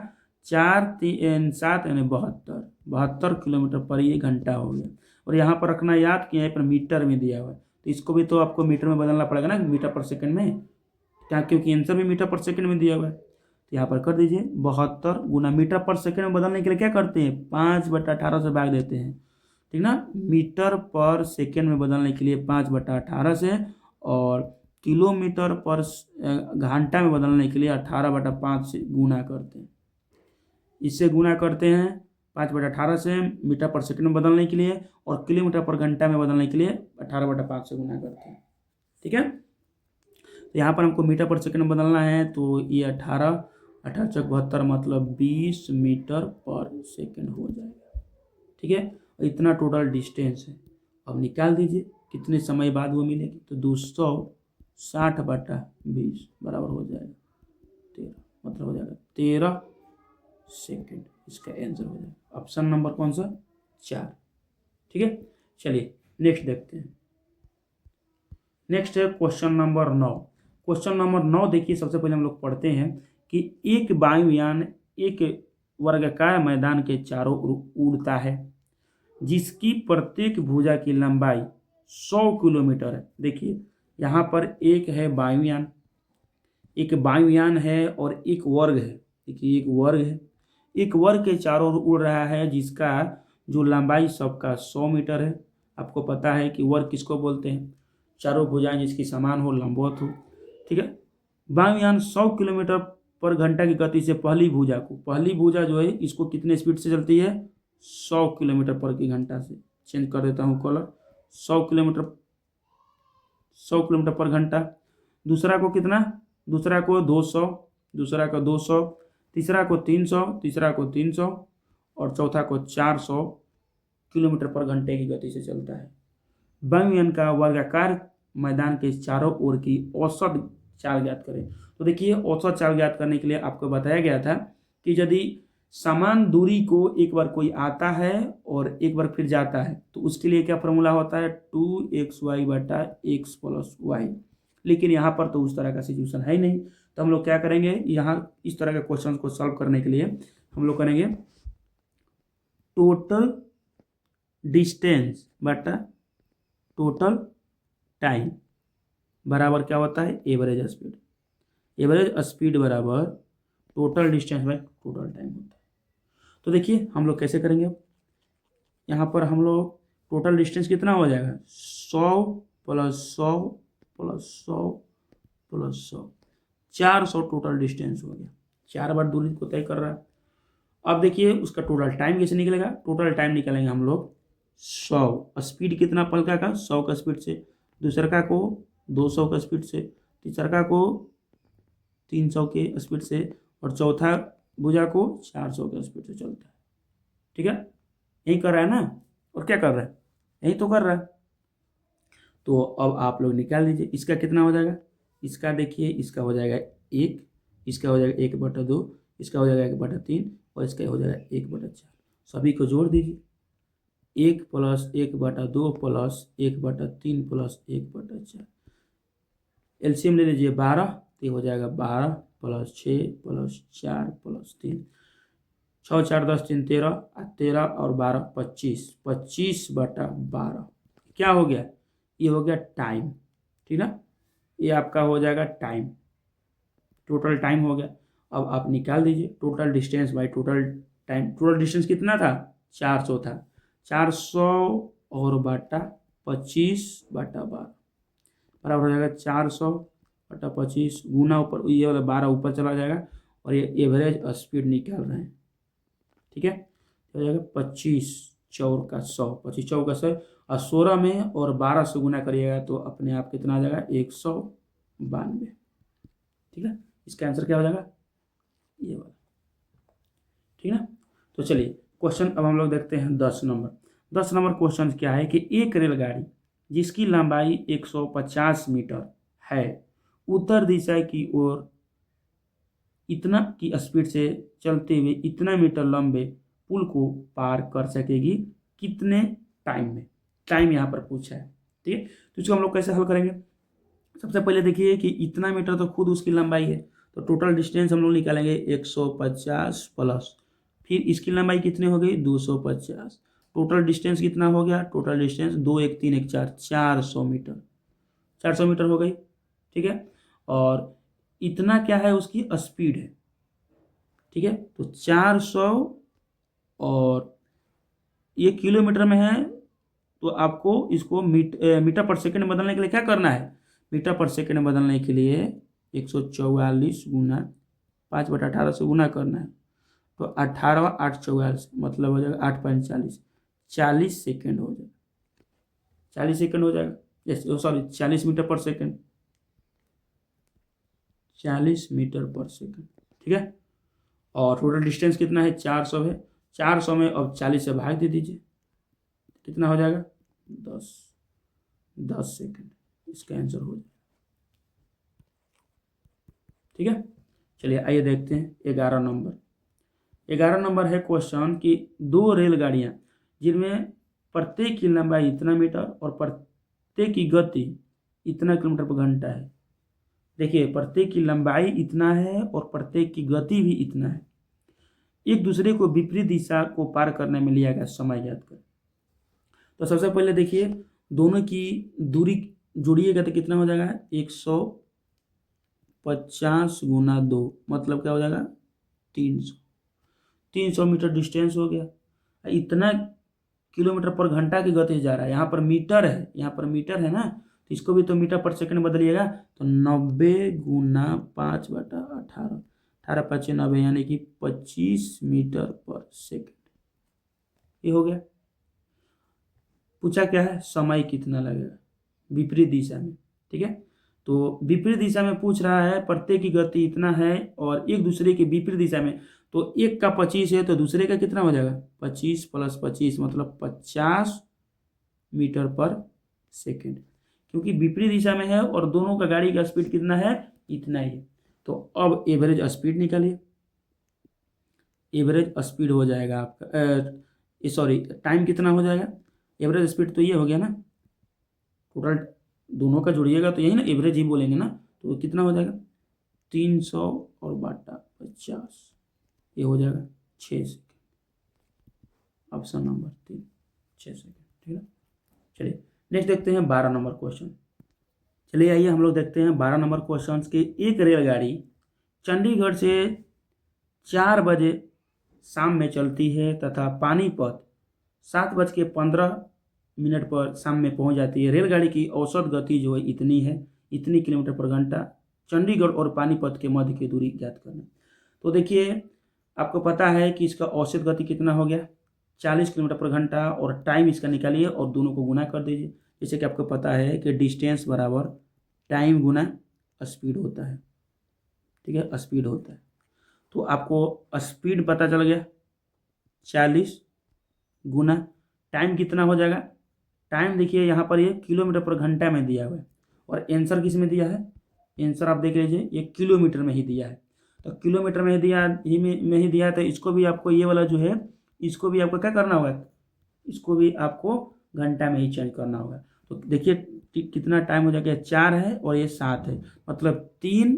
4 3 7 यानी 72 किलोमीटर/घंटा हो गया। और यहाँ पर रखना याद कि यहाँ पर मीटर में दिया हुआ है, तो इसको भी तो आपको मीटर में बदलना पड़ेगा ना, मीटर/सेकंड में, क्या, क्योंकि आंसर भी मीटर/सेकंड में दिया हुआ है। तो यहाँ पर कर दीजिए 72 गुना मीटर/सेकंड में बदलने के लिए क्या करते हैं, 5/18 से भाग देते हैं, ठीक ना। मीटर/सेकंड में बदलने के लिए 5/18 से, और किलोमीटर/घंटा में बदलने के लिए 18/5 से गुना करते हैं। इससे गुना करते हैं 5/18 से मीटर/सेकंड में बदलने के लिए, और किलोमीटर/घंटा में बदलने के लिए 18/5 से गुना करते हैं, ठीक है। तो यहाँ पर हमको मीटर/सेकंड में बदलना है, तो ये 18 चौक 72 मतलब 20 मीटर/सेकंड हो जाएगा, ठीक है। इतना टोटल डिस्टेंस है। अब निकाल दीजिए कितने समय बाद वो मिलेगी, तो 260/20 बराबर हो जाएगा 13, मतलब हो जाएगा 13 सेकंड। इसका आंसर हो जाएगा ऑप्शन नंबर कौन सा, 4, ठीक है। चलिए नेक्स्ट देखते हैं। नेक्स्ट है क्वेश्चन नंबर 9। क्वेश्चन नंबर 9 देखिए, सबसे पहले हम लोग पढ़ते हैं कि एक वायुयान एक वर्गाकार मैदान के चारों ओर उड़ता है जिसकी प्रत्येक भुजा की लंबाई 100 किलोमीटर है। देखिए यहाँ पर एक है वायुयान, एक वायुयान है और एक वर्ग है। देखिए एक वर्ग है, एक वर्ग के चारों ओर उड़ रहा है जिसका जो लंबाई सबका 100 मीटर है। आपको पता है कि वर्ग किसको बोलते हैं? चारों भुजाएं जिसकी समान हो, लंबवत हो। ठीक है, वायुयान 100 किलोमीटर पर घंटा की गति से पहली भुजा जो है इसको कितने स्पीड से चलती है? 100 किलोमीटर पर की घंटा से। चेंज कर देता हूँ कलर, 100 किलोमीटर, 100 किलोमीटर पर घंटा। दूसरा को कितना? दूसरा को 200, दूसरा को 200, तीसरा को 300, तीसरा को 300 और चौथा को 400 किलोमीटर पर घंटे की गति से चलता है। वायुयान का वर्गाकार मैदान के चारों ओर की औसत चाल ज्ञात करें। तो देखिए औसत चाल ज्ञात करने के लिए आपको बताया गया था कि यदि समान दूरी को एक बार कोई आता है और एक बार फिर जाता है तो उसके लिए क्या फॉर्मूला होता है? 2xy बटा x प्लस वाई। लेकिन यहाँ पर तो उस तरह का सिचुएशन है ही नहीं, तो हम लोग क्या करेंगे? यहाँ इस तरह के क्वेश्चन को सॉल्व करने के लिए हम लोग करेंगे टोटल डिस्टेंस बटा टोटल टाइम बराबर क्या होता है? Average speed. एवरेज स्पीड बराबर total distance by total time होता है। तो देखिए हम लोग कैसे करेंगे? यहाँ पर हम लोग टोटल डिस्टेंस कितना हो जाएगा? 100 plus 100 plus 100 plus 100, 400 total distance हो गया। 4 बार दूरी को तय कर रहा है। अब देखिए उसका टोटल टाइम कैसे निकलेगा? टोटल टाइम निकालेंगे हम लोग 100, स्पीड कितना पलका का? 100 का स्पीड से, दूसरा का को 200 का स्पीड से, तीसरा का को 300 के स्पीड से और चौथा भुजा को 400 के स्पीड से चलता है। ठीक है, यही कर रहा है ना? और क्या कर रहा है? यही तो कर रहा है। तो अब आप लोग निकाल लीजिए इसका कितना हो जाएगा। इसका देखिए इसका हो जाएगा 1, इसका हो जाएगा 1/2, इसका हो जाएगा 1/3 और इसका हो जाएगा 1/4। सभी को जोड़ दीजिए, 1 प्लस 1/2 प्लस 1/3 प्लस 1/4। एलसीएम ले लीजिए 12, तो ये हो जाएगा 12 प्लस 6 प्लस 4 प्लस 3, 6 4 10 3 13, 13 और 12 25, 25/12 क्या हो गया? ये हो गया टाइम। ठीक ना, ये आपका हो जाएगा टाइम, टोटल टाइम हो गया। अब आप निकाल दीजिए total distance by total time. Total distance कितना था? 400 था। 400 और बटा 25/12 बराबर हो जाएगा 400/25 गुना ऊपर, ये वाला 12 ऊपर चला जाएगा और ये एवरेज स्पीड निकाल रहे हैं। ठीक है, तो हो जाएगा 25 चौर का 100, 25 चौर का 100 और 16 में और 12 से गुना करिएगा तो अपने आप कितना आ जाएगा? 192। ठीक है, इसका आंसर क्या हो जाएगा? ये वाला। ठीक है, तो चलिए क्वेश्चन अब हम लोग देखते हैं 10 नंबर। 10 नंबर क्वेश्चन क्या है कि एक रेलगाड़ी जिसकी लंबाई 150 मीटर है उत्तर दिशा की ओर इतना की स्पीड से चलते हुए इतना मीटर लंबे पुल को पार कर सकेगी कितने टाइम में? टाइम यहाँ पर पूछा है। ठीक है, तो इसको हम लोग कैसे हल करेंगे? सबसे पहले देखिए कि इतना मीटर तो खुद उसकी लंबाई है, तो टोटल डिस्टेंस हम लोग निकालेंगे 150 प्लस, फिर इसकी लंबाई कितनी हो गई? 250। टोटल डिस्टेंस कितना हो गया? टोटल डिस्टेंस 2 1 3 1 4, 400 मीटर, 400 मीटर हो गई। ठीक है, और इतना क्या है? उसकी स्पीड है। ठीक है, तो 400 और ये किलोमीटर में है, तो आपको इसको मीटर पर सेकंड में बदलने के लिए क्या करना है? मीटर पर सेकंड में बदलने के लिए 144 गुना 5/18 से गुना करना है, तो 18 8 44 मतलब हो जाएगा 8 × 40 सेकेंड हो जाएगा। 40 सेकेंड हो जाएगा, सॉरी 40 मीटर पर सेकेंड, 40 मीटर पर सेकेंड। ठीक है, और टोटल डिस्टेंस कितना है? 400 है। 400 में अब 40 से भाग दे दीजिए, कितना हो जाएगा? 10 सेकेंड। इसका आंसर हो जाएगा। ठीक है, चलिए आइए देखते हैं 11 नंबर। 11 नंबर है क्वेश्चन कि दो रेलगाड़ियां जिनमें प्रत्येक की लंबाई इतना मीटर और प्रत्येक की गति इतना किलोमीटर पर घंटा है। देखिए प्रत्येक की लंबाई इतना है और प्रत्येक की गति भी इतना है। एक दूसरे को विपरीत दिशा को पार करने में लिया गया समय ज्ञात करें। तो सबसे पहले देखिए दोनों की दूरी जोड़िएगा तो कितना हो जाएगा 150 गुना 2 मतलब क्या हो जाएगा 300। 300 मीटर डिस्टेंस हो गया। इतना किलोमीटर पर घंटा की गति से जा रहा है। यहाँ पर मीटर है, यहाँ पर मीटर है ना, तो इसको भी तो मीटर पर सेकंड बदलिएगा। तो 90 गुना 5/18, 18×5 = 90 यानी कि 25 मीटर पर सेकंड। ये हो गया। पूछा क्या है समय कितना लगेगा विपरीत दिशा में। ठीक है, तो विपरीत दिशा में पूछ रहा है प्रत्येक की गति इतना है और एक दूसरे के विपरीत दिशा में, तो एक का 25 है तो दूसरे का कितना हो जाएगा 25 + 25 मतलब 50 मीटर पर सेकंड, क्योंकि विपरीत दिशा में है और दोनों का गाड़ी का स्पीड कितना है इतना ही है। तो अब एवरेज स्पीड निकालिए। एवरेज स्पीड हो जाएगा आपका सॉरी टाइम कितना हो जाएगा। एवरेज स्पीड तो ये हो गया ना, टोटल दोनों का जोड़िएगा तो यही ना एवरेज ही बोलेंगे ना, तो कितना हो जाएगा 300 और बाटा 50, ये हो जाएगा 6 सेकेंड। Option number 3 6 second. ठीक है, चलिए नेक्स्ट देखते हैं 12 नंबर क्वेश्चन। चलिए आइए हम लोग देखते हैं 12 नंबर क्वेश्चन के। एक रेलगाड़ी चंडीगढ़ से 4 बजे शाम में चलती है तथा पानीपत 7:15 पर शाम में पहुंच जाती है। रेलगाड़ी की औसत गति जो है इतनी है, इतनी किलोमीटर पर घंटा। चंडीगढ़ और पानीपत के मध्य की दूरी ज्ञात करना। तो देखिए आपको पता है कि इसका औसत गति कितना हो गया 40 किलोमीटर पर घंटा, और टाइम इसका निकालिए और दोनों को गुना कर दीजिए। जैसे कि आपको पता है कि डिस्टेंस बराबर टाइम गुना स्पीड होता है। ठीक है, स्पीड होता है। तो आपको स्पीड पता चल गया 40 गुना टाइम कितना हो जाएगा। टाइम देखिए यहाँ पर ये किलोमीटर पर घंटा में दिया हुआ है और आंसर किस में दिया है, आंसर आप देख लीजिए ये किलोमीटर में ही दिया है। तो किलोमीटर में ही दिया है तो इसको भी आपको ये वाला जो है इसको भी आपको क्या करना होगा, इसको भी आपको घंटा में ही चेंज करना होगा। तो देखिए कितना टाइम हो जाएगा 4 है और ये 7 है मतलब 3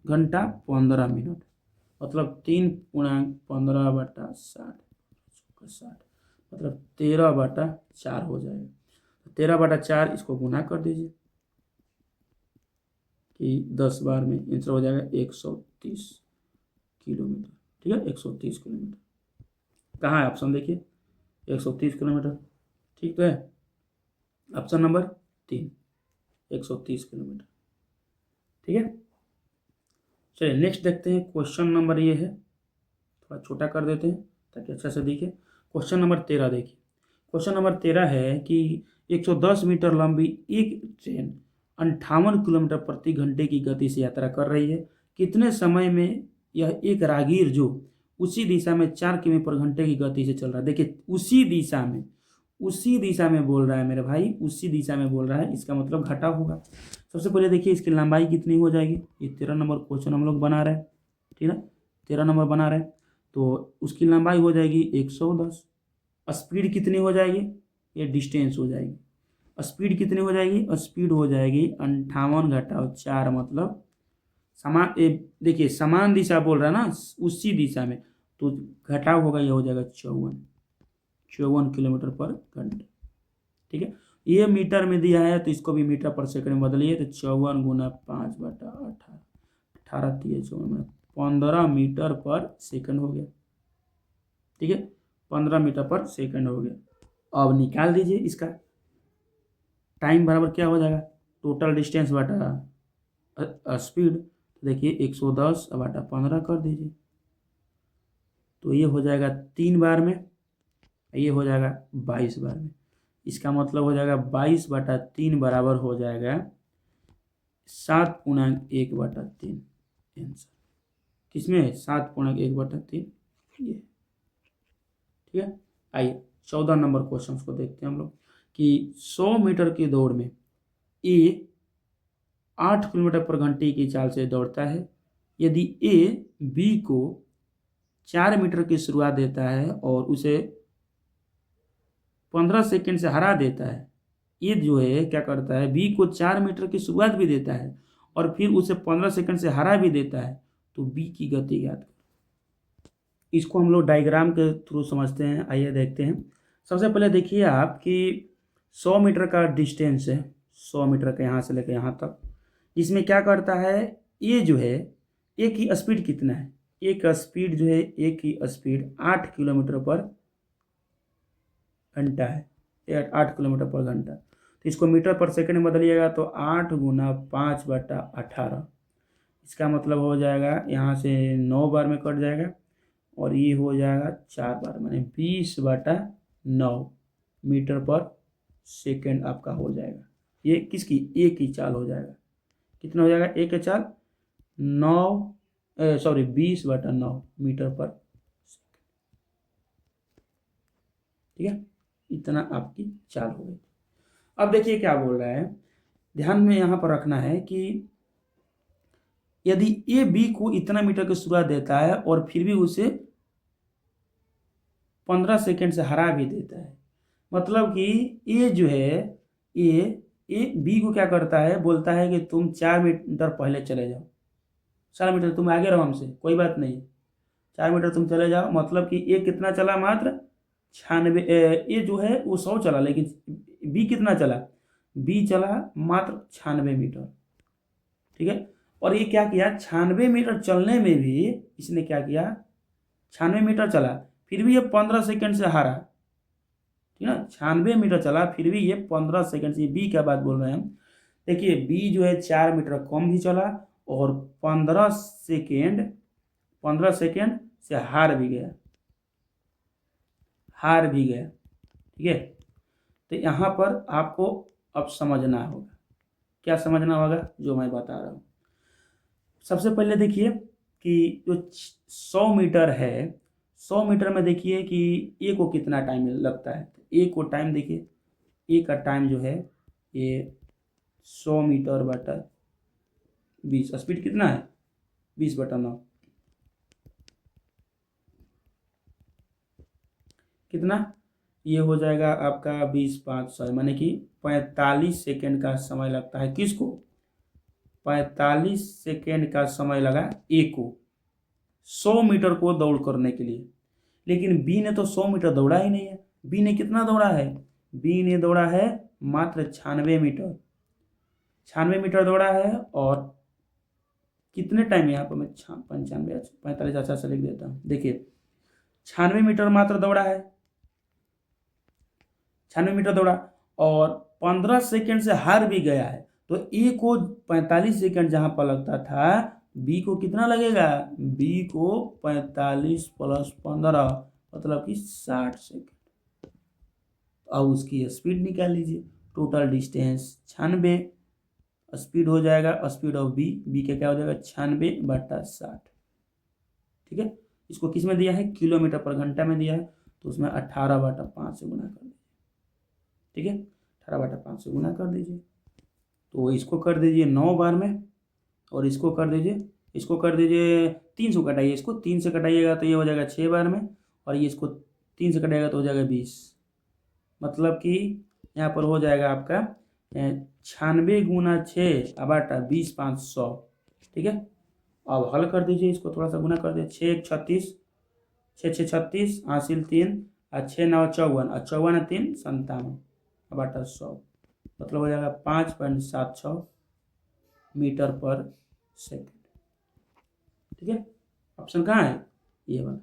घंटा 15 मिनट मतलब 3×15/60 मतलब 13/4 हो जाएगा। 13/4 इसको गुना कर दीजिए कि 10 बार में आंसर हो जाएगा 130 किलोमीटर। ठीक है, 130 किलोमीटर। कहाँ है ऑप्शन देखिए 130 किलोमीटर। ठीक तो है, ऑप्शन नंबर 3 130 किलोमीटर। ठीक है, चलिए नेक्स्ट देखते हैं। क्वेश्चन नंबर ये है, थोड़ा छोटा कर देते हैं ताकि अच्छा से दिखे। क्वेश्चन नंबर 13 देखिए। क्वेश्चन नंबर 13 है कि 110 मीटर लंबी एक ट्रेन 58 किलोमीटर प्रति घंटे की गति से यात्रा कर रही है। कितने समय में यह एक राहगीर जो उसी दिशा में 4 किमी पर घंटे की गति से चल रहा है। देखिए उसी दिशा में बोल रहा है मेरे भाई, उसी दिशा में बोल रहा है, इसका मतलब घटा होगा। सबसे पहले देखिए इसकी लंबाई कितनी हो जाएगी। ये 13 नंबर क्वेश्चन हम लोग बना रहे हैं, ठीक है 13 नंबर बना रहे हैं, तो उसकी लंबाई हो जाएगी 110। स्पीड कितनी हो जाएगी, ये डिस्टेंस हो जाएगी। स्पीड कितनी हो जाएगी, स्पीड हो जाएगी 58 - 4 मतलब समान, देखिए समान दिशा बोल रहा है ना, उसी दिशा में, तो घटाव होगा, ये हो जाएगा 54 किलोमीटर पर घंटे। ठीक है, ये मीटर में दिया है तो इसको भी मीटर पर सेकंड में बदलिए, तो 54 × 5/18, 18 3 54 15 मीटर पर सेकंड हो गया। ठीक है, 15 मीटर पर सेकंड हो गया। अब निकाल दीजिए इसका टाइम बराबर क्या हो जाएगा, टोटल डिस्टेंस बटा स्पीड। देखिए 110/15 कर दीजिए, तो ये हो जाएगा 3 बार में, ये हो जाएगा 22 बार में। इसका मतलब हो जाएगा 22/3 बराबर हो जाएगा 7×1/3 आंसर। किसमें 7×1/3 ये। ठीक है, आइए 14 नंबर क्वेश्चन को देखते हैं हम लोग कि 100 मीटर की दौड़ में ए 8 किलोमीटर पर घंटे की चाल से दौड़ता है। यदि ए बी को 4 मीटर की शुरुआत देता है और उसे 15 सेकंड से हरा देता है, ये जो है क्या करता है, बी को 4 मीटर की शुरुआत भी देता है और फिर उसे 15 सेकंड से हरा भी देता है तो बी की गति ज्ञात करो। इसको हम लोग डायग्राम के थ्रू समझते हैं। आइए देखते हैं। सबसे पहले देखिए आप कि 100 मीटर का डिस्टेंस है, 100 मीटर का यहाँ से लेकर यहाँ तक। इसमें क्या करता है, ये जो है ए की स्पीड कितना है, ए का स्पीड जो है, ए की स्पीड 8 किलोमीटर पर घंटा है, 8 किलोमीटर पर घंटा। तो इसको मीटर पर सेकंड में बदलिएगा तो 8 गुना 5/18, इसका मतलब हो जाएगा यहाँ से 9 बार में कट जाएगा और ये हो जाएगा 4 बार, माने 20/9 मीटर पर सेकंड आपका हो जाएगा। ये किसकी, ए की चाल हो जाएगा। कितना हो जाएगा, ए की चाल 20/9 मीटर पर सेकंड। ठीक है, इतना आपकी चाल हो गई। अब देखिए क्या बोल रहा है, ध्यान में यहाँ पर रखना है कि यदि ए बी को इतना मीटर की शुरुआत देता है और फिर भी उसे 15 सेकंड से हरा भी देता है, मतलब कि ए जो है, ए बी को क्या करता है, बोलता है कि तुम 4 मीटर पहले चले जाओ, 4 मीटर तुम आगे रहो हमसे, कोई बात नहीं, 4 मीटर तुम चले जाओ। मतलब कि ए कितना चला, मात्र 96, ए जो है वो 100 चला, लेकिन बी कितना चला, बी चला मात्र 96 मीटर। ठीक है, और ये क्या किया, 96 मीटर चलने में भी इसने क्या किया, 96 मीटर चला फिर भी ये 15 सेकंड से हारा। ठीक है, 96 मीटर चला फिर भी ये 15 सेकंड से, बी क्या बात बोल रहे हैं हम। देखिए बी जो है 4 मीटर कम भी चला और 15 सेकंड से हार भी गया। ठीक है, तो यहाँ पर आपको अब समझना होगा। क्या समझना होगा, जो मैं बता रहा हूँ। सबसे पहले देखिए कि जो 100 मीटर है, 100 मीटर में देखिए कि ए को कितना टाइम लगता है। ए को टाइम देखिए, ए का टाइम जो है ये 100 मीटर बटा 20, स्पीड कितना है 20/9, कितना, ये हो जाएगा आपका 20/500, माने कि 45 सेकेंड का समय लगता है। किसको, 45 सेकेंड का समय लगा ए को 100 मीटर को दौड़ करने के लिए। लेकिन बी ने तो 100 मीटर दौड़ा ही नहीं है। बी ने कितना दौड़ा है, बी ने दौड़ा है मात्र 96 मीटर, 96 मीटर दौड़ा है। और कितने टाइम, यहाँ पर मैं 95 45 अच्छा से लिख देता हूँ। देखिए 96 मीटर मात्र दौड़ा है, 96 मीटर दौड़ा और 15 सेकंड से हार भी गया है। तो ए को 45 सेकंड जहां पर लगता था, बी को कितना लगेगा, बी को 45 + 15 मतलब कि 60 सेकंड। अब उसकी स्पीड निकाल लीजिए, टोटल डिस्टेंस 96, स्पीड हो जाएगा, स्पीड ऑफ बी का क्या हो जाएगा 96/60। ठीक है, इसको किस में दिया है, किलोमीटर पर घंटा में दिया है, तो उसमें 18/5 से गुना कर दीजिए। ठीक है, 18/5 से गुना कर दीजिए, तो इसको कर दीजिए 9 बार में और इसको कर दीजिए 3 से कटाइए, इसको 3 से कटाइएगा तो ये हो जाएगा 6 बार में, और ये इसको 3 से कटाइएगा तो हो जाएगा 20। मतलब कि यहाँ पर हो जाएगा आपका 96 गुना 6/20/500। ठीक है, अब हल कर दीजिए, इसको थोड़ा सा गुना कर दीजिए, 6 36, 6 36 हासिल 3 और 6 9 54 और 54 3 57/100, मतलब हो जाएगा 5.76 मीटर पर सेकंड। ठीक है, ऑप्शन कहाँ है, ये वाला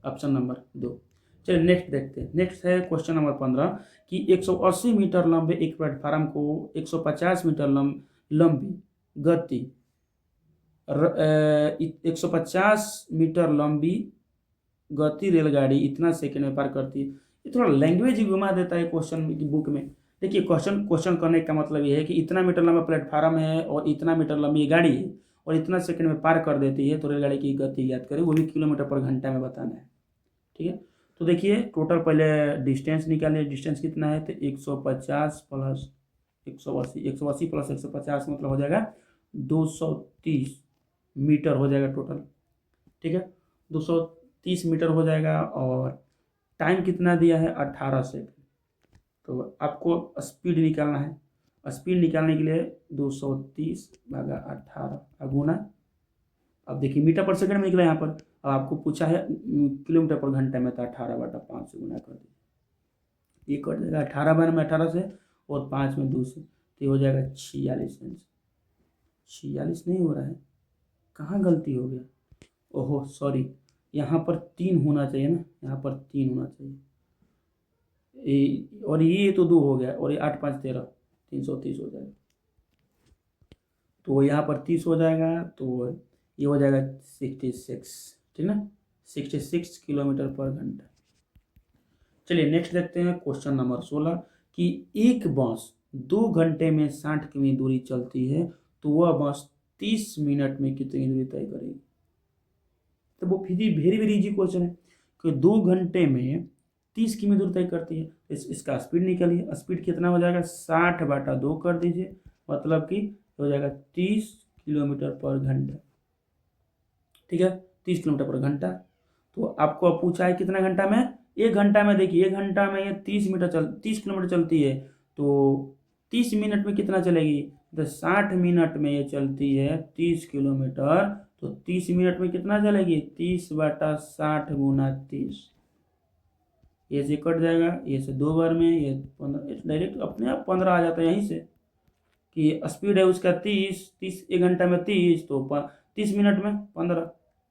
ऑप्शन नंबर 2। चलिए नेक्स्ट देखते हैं। नेक्स्ट है क्वेश्चन नंबर 15 कि 180 मीटर लंबे एक प्लेटफार्म को 150 मीटर लंबी गति 150 मीटर लंबी गति रेलगाड़ी इतना सेकंड में पार करती है। ये थोड़ा लैंग्वेज ही घुमा देता है क्वेश्चन की बुक में। देखिए क्वेश्चन करने का मतलब ये है कि इतना मीटर लंबा प्लेटफार्म है और इतना मीटर लंबी गाड़ी है और इतना सेकंड में पार कर देती है, तो रेलगाड़ी की गति याद करें, वो भी किलोमीटर पर घंटा में बताना है। ठीक है, तो देखिए टोटल पहले डिस्टेंस निकालिए, डिस्टेंस कितना है, तो 150 + 180, 180 + 150 मतलब हो जाएगा 230 मीटर हो जाएगा टोटल। ठीक है, 230 मीटर हो जाएगा और टाइम कितना दिया है 18 सेकंड। तो आपको स्पीड निकालना है, स्पीड निकालने के लिए 230/18 गुना, अब देखिए मीटर पर सेकंड में निकला यहाँ पर। अब आपको पूछा है किलोमीटर पर घंटे में, तो 18/5 से गुना कर दीजिए। ये कट जाएगा 18 बार में 18 से और 5 में 2 से, तो ये हो जाएगा 46 आंसर। 46 नहीं हो रहा है, कहाँ गलती हो गया? ओहो सॉरी, यहाँ पर 3 होना चाहिए ना, यहाँ पर 3 होना चाहिए। और ये तो 2 हो गया, और ये 8 5 13, 330 हो जाएगा। तो यहाँ पर 30 हो जाएगा, तो ये हो जाएगा 66, ठीक ना, 66 किलोमीटर पर घंटा। चलिए नेक्स्ट देखते हैं क्वेश्चन नंबर 16 कि एक बस 2 घंटे में 60 किमी दूरी चलती है, तो वह बस 30 मिनट में कितनी दूरी तय करेगी? तो वो वेरी वेरी इजी क्वेश्चन है कि 2 घंटे में 30 किमी दूरी तय करती है। इसका स्पीड निकालिए, स्पीड कितना हो जाएगा? 60/2 कर दीजिए, मतलब कि हो जाएगा 30 किलोमीटर पर घंटा, ठीक है, 30 किलोमीटर पर घंटा। तो आपको पूछा है कितना घंटा में? 1 घंटा में। देखिए 1 घंटा में ये 30 किलोमीटर चलती है, तो 30 मिनट में कितना चलेगी? तो 60 मिनट में ये चलती है 30 किलोमीटर, तो 30 मिनट में कितना चलेगी? 30/60 गुना 30, ये से कट जाएगा, ये से 2 बार में, ये 15, डायरेक्ट अपने आप 15 आ जाता है यहीं से कि स्पीड है उसका 30, 1 घंटा में 30, तो 30 मिनट में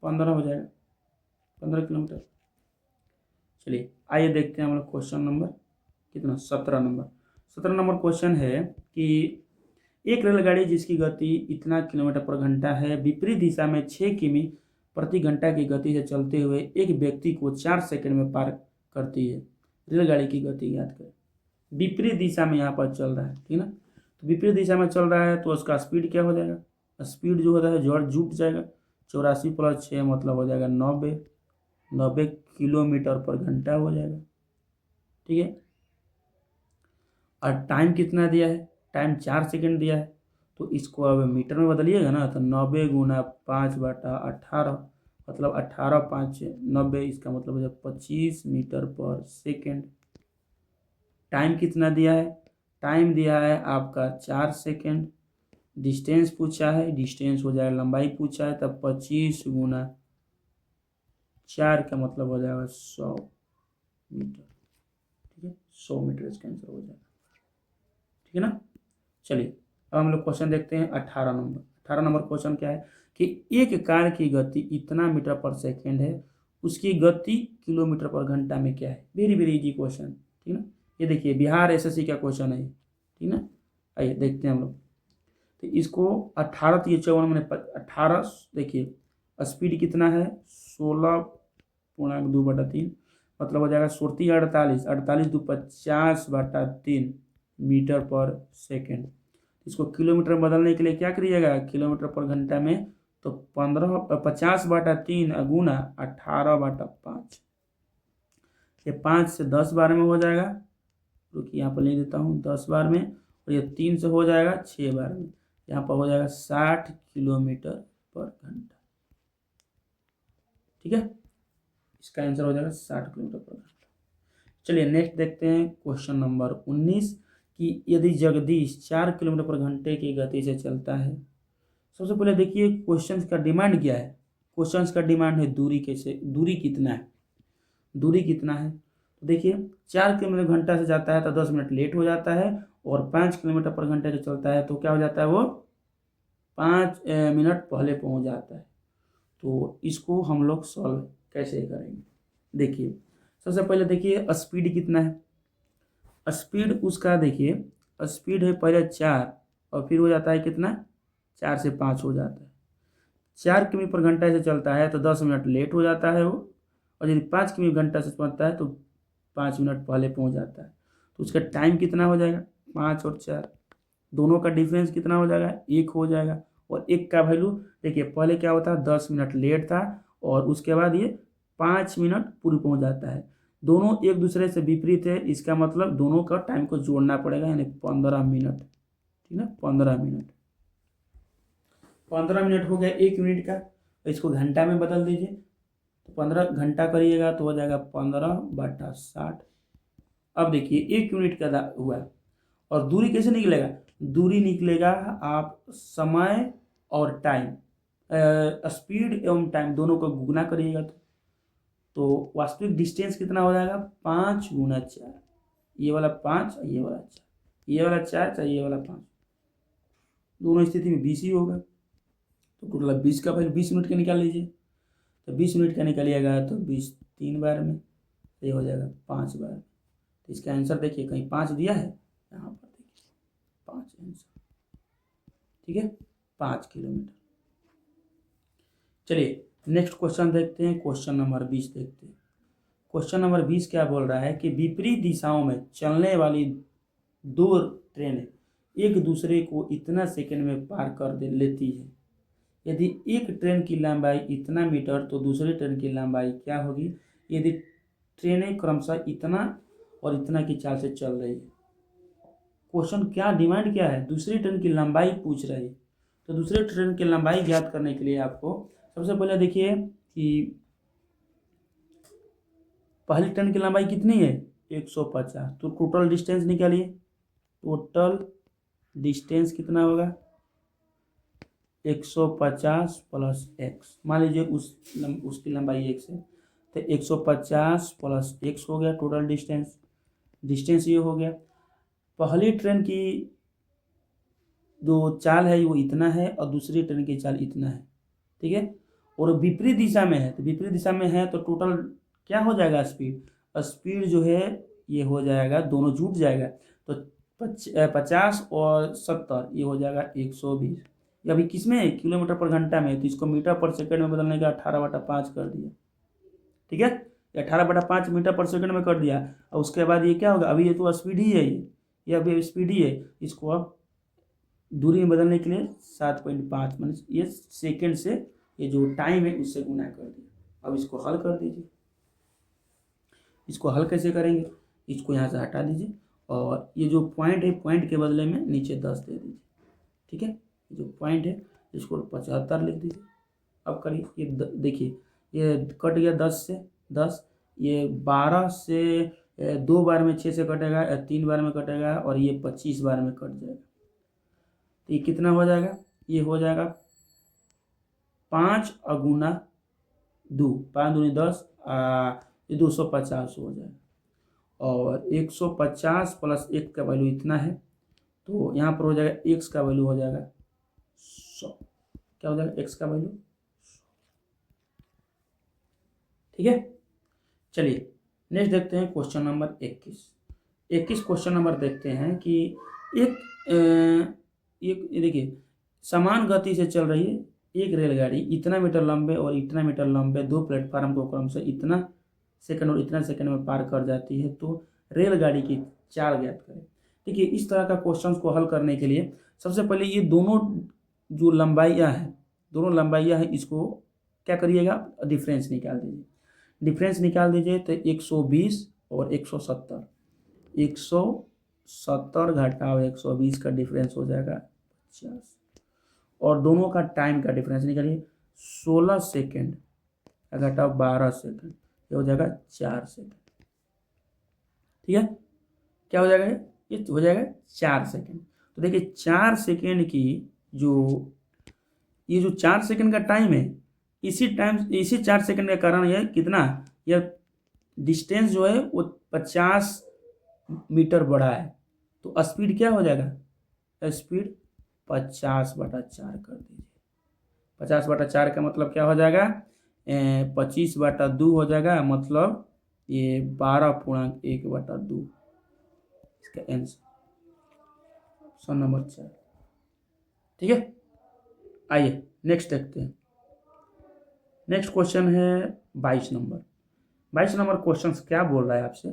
15 हो जाएगा, 15 किलोमीटर। चलिए आइए देखते हैं हम लोग क्वेश्चन नंबर कितना, 17 नंबर क्वेश्चन है कि एक रेलगाड़ी जिसकी गति इतना किलोमीटर पर घंटा है, विपरीत दिशा में 6 किमी प्रति घंटा की गति से चलते हुए एक व्यक्ति को 4 सेकंड में पार करती है। रेलगाड़ी की गति ज्ञात करें। विपरीत दिशा में यहाँ पर चल रहा है, ठीक ना, तो विपरीत दिशा में चल रहा है, तो उसका स्पीड क्या हो जाएगा? स्पीड जो होता है जोड़ जुट जाएगा, 84 + 6 मतलब हो जाएगा 90 किलोमीटर पर घंटा हो जाएगा, ठीक है। और टाइम कितना दिया है? टाइम 4 सेकंड दिया है, तो इसको अब मीटर में बदलिएगा ना, तो 90 गुना 5/18 मतलब 18 5 90, इसका मतलब हो जाएगा 25 मीटर पर सेकंड। टाइम कितना दिया है? टाइम दिया है आपका 4 सेकंड। डिस्टेंस पूछा है, डिस्टेंस हो जाएगा लंबाई पूछा है, तब 25 गुना 4 का मतलब हो जाएगा 100 मीटर, ठीक है, 100 मीटर इसका आंसर हो जाएगा, ठीक है ना। चलिए अब हम लोग क्वेश्चन देखते हैं 18 नंबर क्वेश्चन क्या है कि एक कार की गति इतना मीटर पर सेकंड है, उसकी गति किलोमीटर पर घंटा में क्या है? वेरी वेरी इजी क्वेश्चन, ठीक ना। ये देखिए बिहार एसएससी का क्वेश्चन है, ठीक ना। आइए देखते हैं हम लोग, तो इसको 18, तो ये 54 मैंने 18, देखिए स्पीड कितना है? 16.2/3 मतलब हो जाएगा 48 2 50/3 मीटर पर सेकेंड। इसको किलोमीटर में बदलने के लिए क्या करिएगा? किलोमीटर पर घंटा में, तो 50/3 गुना 18/5, ये 5 से 10 बार में हो जाएगा, रुकिए यहाँ पर लिख देता हूँ 10 बार में, और ये 3 से हो जाएगा 6 बार में, यहाँ पर हो जाएगा 60 किलोमीटर पर घंटा, ठीक है, इसका आंसर हो जाएगा 60 किलोमीटर पर घंटा। चलिए नेक्स्ट देखते हैं क्वेश्चन नंबर 19 कि यदि जगदीश 4 किलोमीटर पर घंटे की गति से चलता है। सबसे पहले देखिए क्वेश्चन का डिमांड क्या है? क्वेश्चन का डिमांड है दूरी दूरी कितना है, तो देखिए 4 किलोमीटर घंटा से जाता है तो 10 मिनट लेट हो जाता है, और 5 किलोमीटर पर घंटे से चलता है तो क्या हो जाता है? वो 5 मिनट पहले पहुंच जाता है। तो इसको हम लोग सॉल्व कैसे करेंगे? देखिए सबसे पहले देखिए स्पीड कितना है? स्पीड उसका देखिए स्पीड है पहले 4 और फिर हो जाता है कितना? 4 से 5 हो जाता है। 4 किमी पर घंटा से चलता है तो 10 मिनट लेट हो जाता है वो, और यदि 5 किमी घंटा से चलता है तो 5 मिनट पहले पहुंच जाता है। तो उसका टाइम कितना हो जाएगा? 5 और 4 दोनों का डिफरेंस कितना हो जाएगा? 1 हो जाएगा। और 1 का वैल्यू देखिए पहले क्या होता है? 10 मिनट लेट था, और उसके बाद ये 5 मिनट पूर्व पहुंच जाता है। दोनों एक दूसरे से विपरीत है, इसका मतलब दोनों का टाइम को जोड़ना पड़ेगा, यानी 15 मिनट, ठीक ना, 15 मिनट। 15 मिनट हो गया 1 मिनट का, तो इसको घंटा में बदल दीजिए, तो 15 घंटा करिएगा तो हो जाएगा 15/60। अब देखिए 1 यूनिट का हुआ, और दूरी कैसे निकलेगा? दूरी निकलेगा आप समय और टाइम, स्पीड एवं टाइम दोनों को गुना करिएगा तो वास्तविक डिस्टेंस कितना हो जाएगा 5 × 4, ये वाला 5 और ये वाला 4, ये वाला 4 चाहे ये वाला 5, दोनों स्थिति में 20 ही होगा। तो टोटल 20 का वैल्यू 20 मिनट का निकाल लीजिए। तो 20 मिनट का निकालिएगा तो 20 3 बार में, ये हो जाएगा 5 बार में। तो इसका आंसर देखिए कहीं 5 दिया है, यहाँ पर देखिए 5 आंसर, ठीक है, 5 किलोमीटर। चलिए नेक्स्ट क्वेश्चन देखते हैं, क्वेश्चन नंबर 20 देखते हैं। क्वेश्चन नंबर 20 क्या बोल रहा है कि विपरीत दिशाओं में चलने वाली 2 ट्रेनें एक दूसरे को इतना सेकंड में पार कर लेती है। यदि एक ट्रेन की लंबाई इतना मीटर तो दूसरी ट्रेन की लंबाई क्या होगी यदि ट्रेनें क्रमशः इतना और इतना की चाल से चल रही है। क्वेश्चन क्या डिमांड क्या है, दूसरी ट्रेन की लंबाई पूछ रही है। तो दूसरी ट्रेन की लंबाई ज्ञात करने के लिए आपको सबसे पहले देखिए कि पहली ट्रेन की लंबाई कितनी है 150, तो टोटल डिस्टेंस निकालिए। टोटल डिस्टेंस कितना होगा 150 प्लस x, मान लीजिए उसकी लंबाई x है तो 150 प्लस x हो गया टोटल डिस्टेंस ये हो गया। पहली ट्रेन की जो चाल है वो इतना है और दूसरी ट्रेन की चाल इतना है, ठीक है, और विपरीत दिशा में है। तो विपरीत दिशा में है तो टोटल क्या हो जाएगा स्पीड जो है ये हो जाएगा, दोनों जुट जाएगा तो 50 और 70 ये हो जाएगा 120। ये अभी किस में है किलोमीटर पर घंटा में, तो इसको मीटर पर सेकंड में बदलने का 18/5 कर दिया, ठीक है, 18/5 मीटर पर सेकंड में कर दिया। और उसके बाद ये क्या होगा, अभी ये तो स्पीड ही है, ये अभी स्पीड ही है, इसको अब दूरी में बदलने के लिए 7.5 मान ये सेकंड से ये जो टाइम है उससे गुना कर दिया। अब इसको हल कर दीजिए। इसको हल कैसे करेंगे, इसको यहाँ से हटा दीजिए और ये जो पॉइंट है पॉइंट के बदले में नीचे 10 दे दीजिए, ठीक है, ये जो पॉइंट है इसको 75 लिख दीजिए। अब करिए ये देखिए ये कट गया 10 से 10, ये 12 से 2 बार में 6 से कटेगा, 3 बार में कटेगा और ये 25 बार में कट जाएगा। तो ये कितना हो जाएगा, ये हो जाएगा 5 × 2, 5 दूनी 10, ये 250 हो जाएगा। और 150 प्लस 1 का वैल्यू इतना है तो यहाँ पर हो जाएगा x का वैल्यू हो जाएगा 100। क्या हो जाएगा x का वैल्यू 100, ठीक है। चलिए नेक्स्ट देखते हैं क्वेश्चन नंबर 21 क्वेश्चन नंबर देखते हैं कि एक देखिए समान गति से चल रही है एक रेलगाड़ी इतना मीटर लंबे और इतना मीटर लंबे 2 प्लेटफार्म को क्रम से इतना सेकंड और इतना सेकंड में पार कर जाती है, तो रेलगाड़ी की चाल ज्ञात करें। देखिए इस तरह का क्वेश्चन को हल करने के लिए सबसे पहले ये दोनों जो लंबाइयाँ हैं इसको क्या करिएगा डिफरेंस निकाल दीजिए। डिफरेंस निकाल दीजिए तो 120 और 170, 170 घटाओ 120 का डिफरेंस हो जाएगा 50 और दोनों का टाइम का डिफरेंस निकालिए 16 सेकेंड घटाओ 12 सेकेंड, ये हो जाएगा 4 सेकेंड, ठीक है। क्या हो जाएगा ये हो जाएगा 4 सेकेंड। तो देखिए 4 सेकेंड की ये जो 4 सेकेंड का टाइम है इसी 4 सेकेंड के कारण यह कितना यह डिस्टेंस जो है वो 50 मीटर बड़ा है। तो स्पीड क्या हो जाएगा, स्पीड 50/4 कर दीजिए। 50/4 का मतलब क्या हो जाएगा 25/2 हो जाएगा, मतलब ये 12.1/2 इसका आंसर ऑप्शन नंबर 4, ठीक है। आइए नेक्स्ट देखते हैं। नेक्स्ट क्वेश्चन है 22 नंबर क्वेश्चन क्या बोल रहा है आपसे।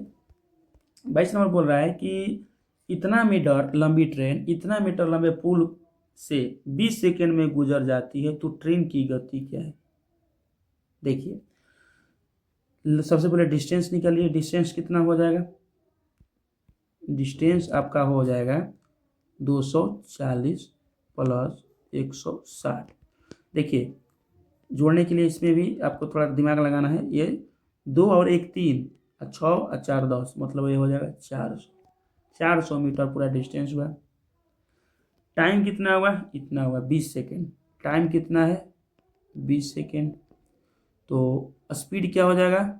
22 नंबर बोल रहा है कि इतना मीटर लंबी ट्रेन इतना मीटर लंबे पुल से 20 सेकेंड में गुजर जाती है तो ट्रेन की गति क्या है। देखिए सबसे पहले डिस्टेंस निकालिए। डिस्टेंस कितना हो जाएगा, डिस्टेंस आपका हो जाएगा 240 प्लस 160। देखिए जोड़ने के लिए इसमें भी आपको थोड़ा दिमाग लगाना है। ये 2 और 1 3 और 6 और 4 10, मतलब ये हो जाएगा 400 मीटर पूरा डिस्टेंस हुआ। टाइम कितना हुआ, इतना हुआ 20 सेकेंड। टाइम कितना है 20 सेकेंड। तो स्पीड क्या हो जाएगा,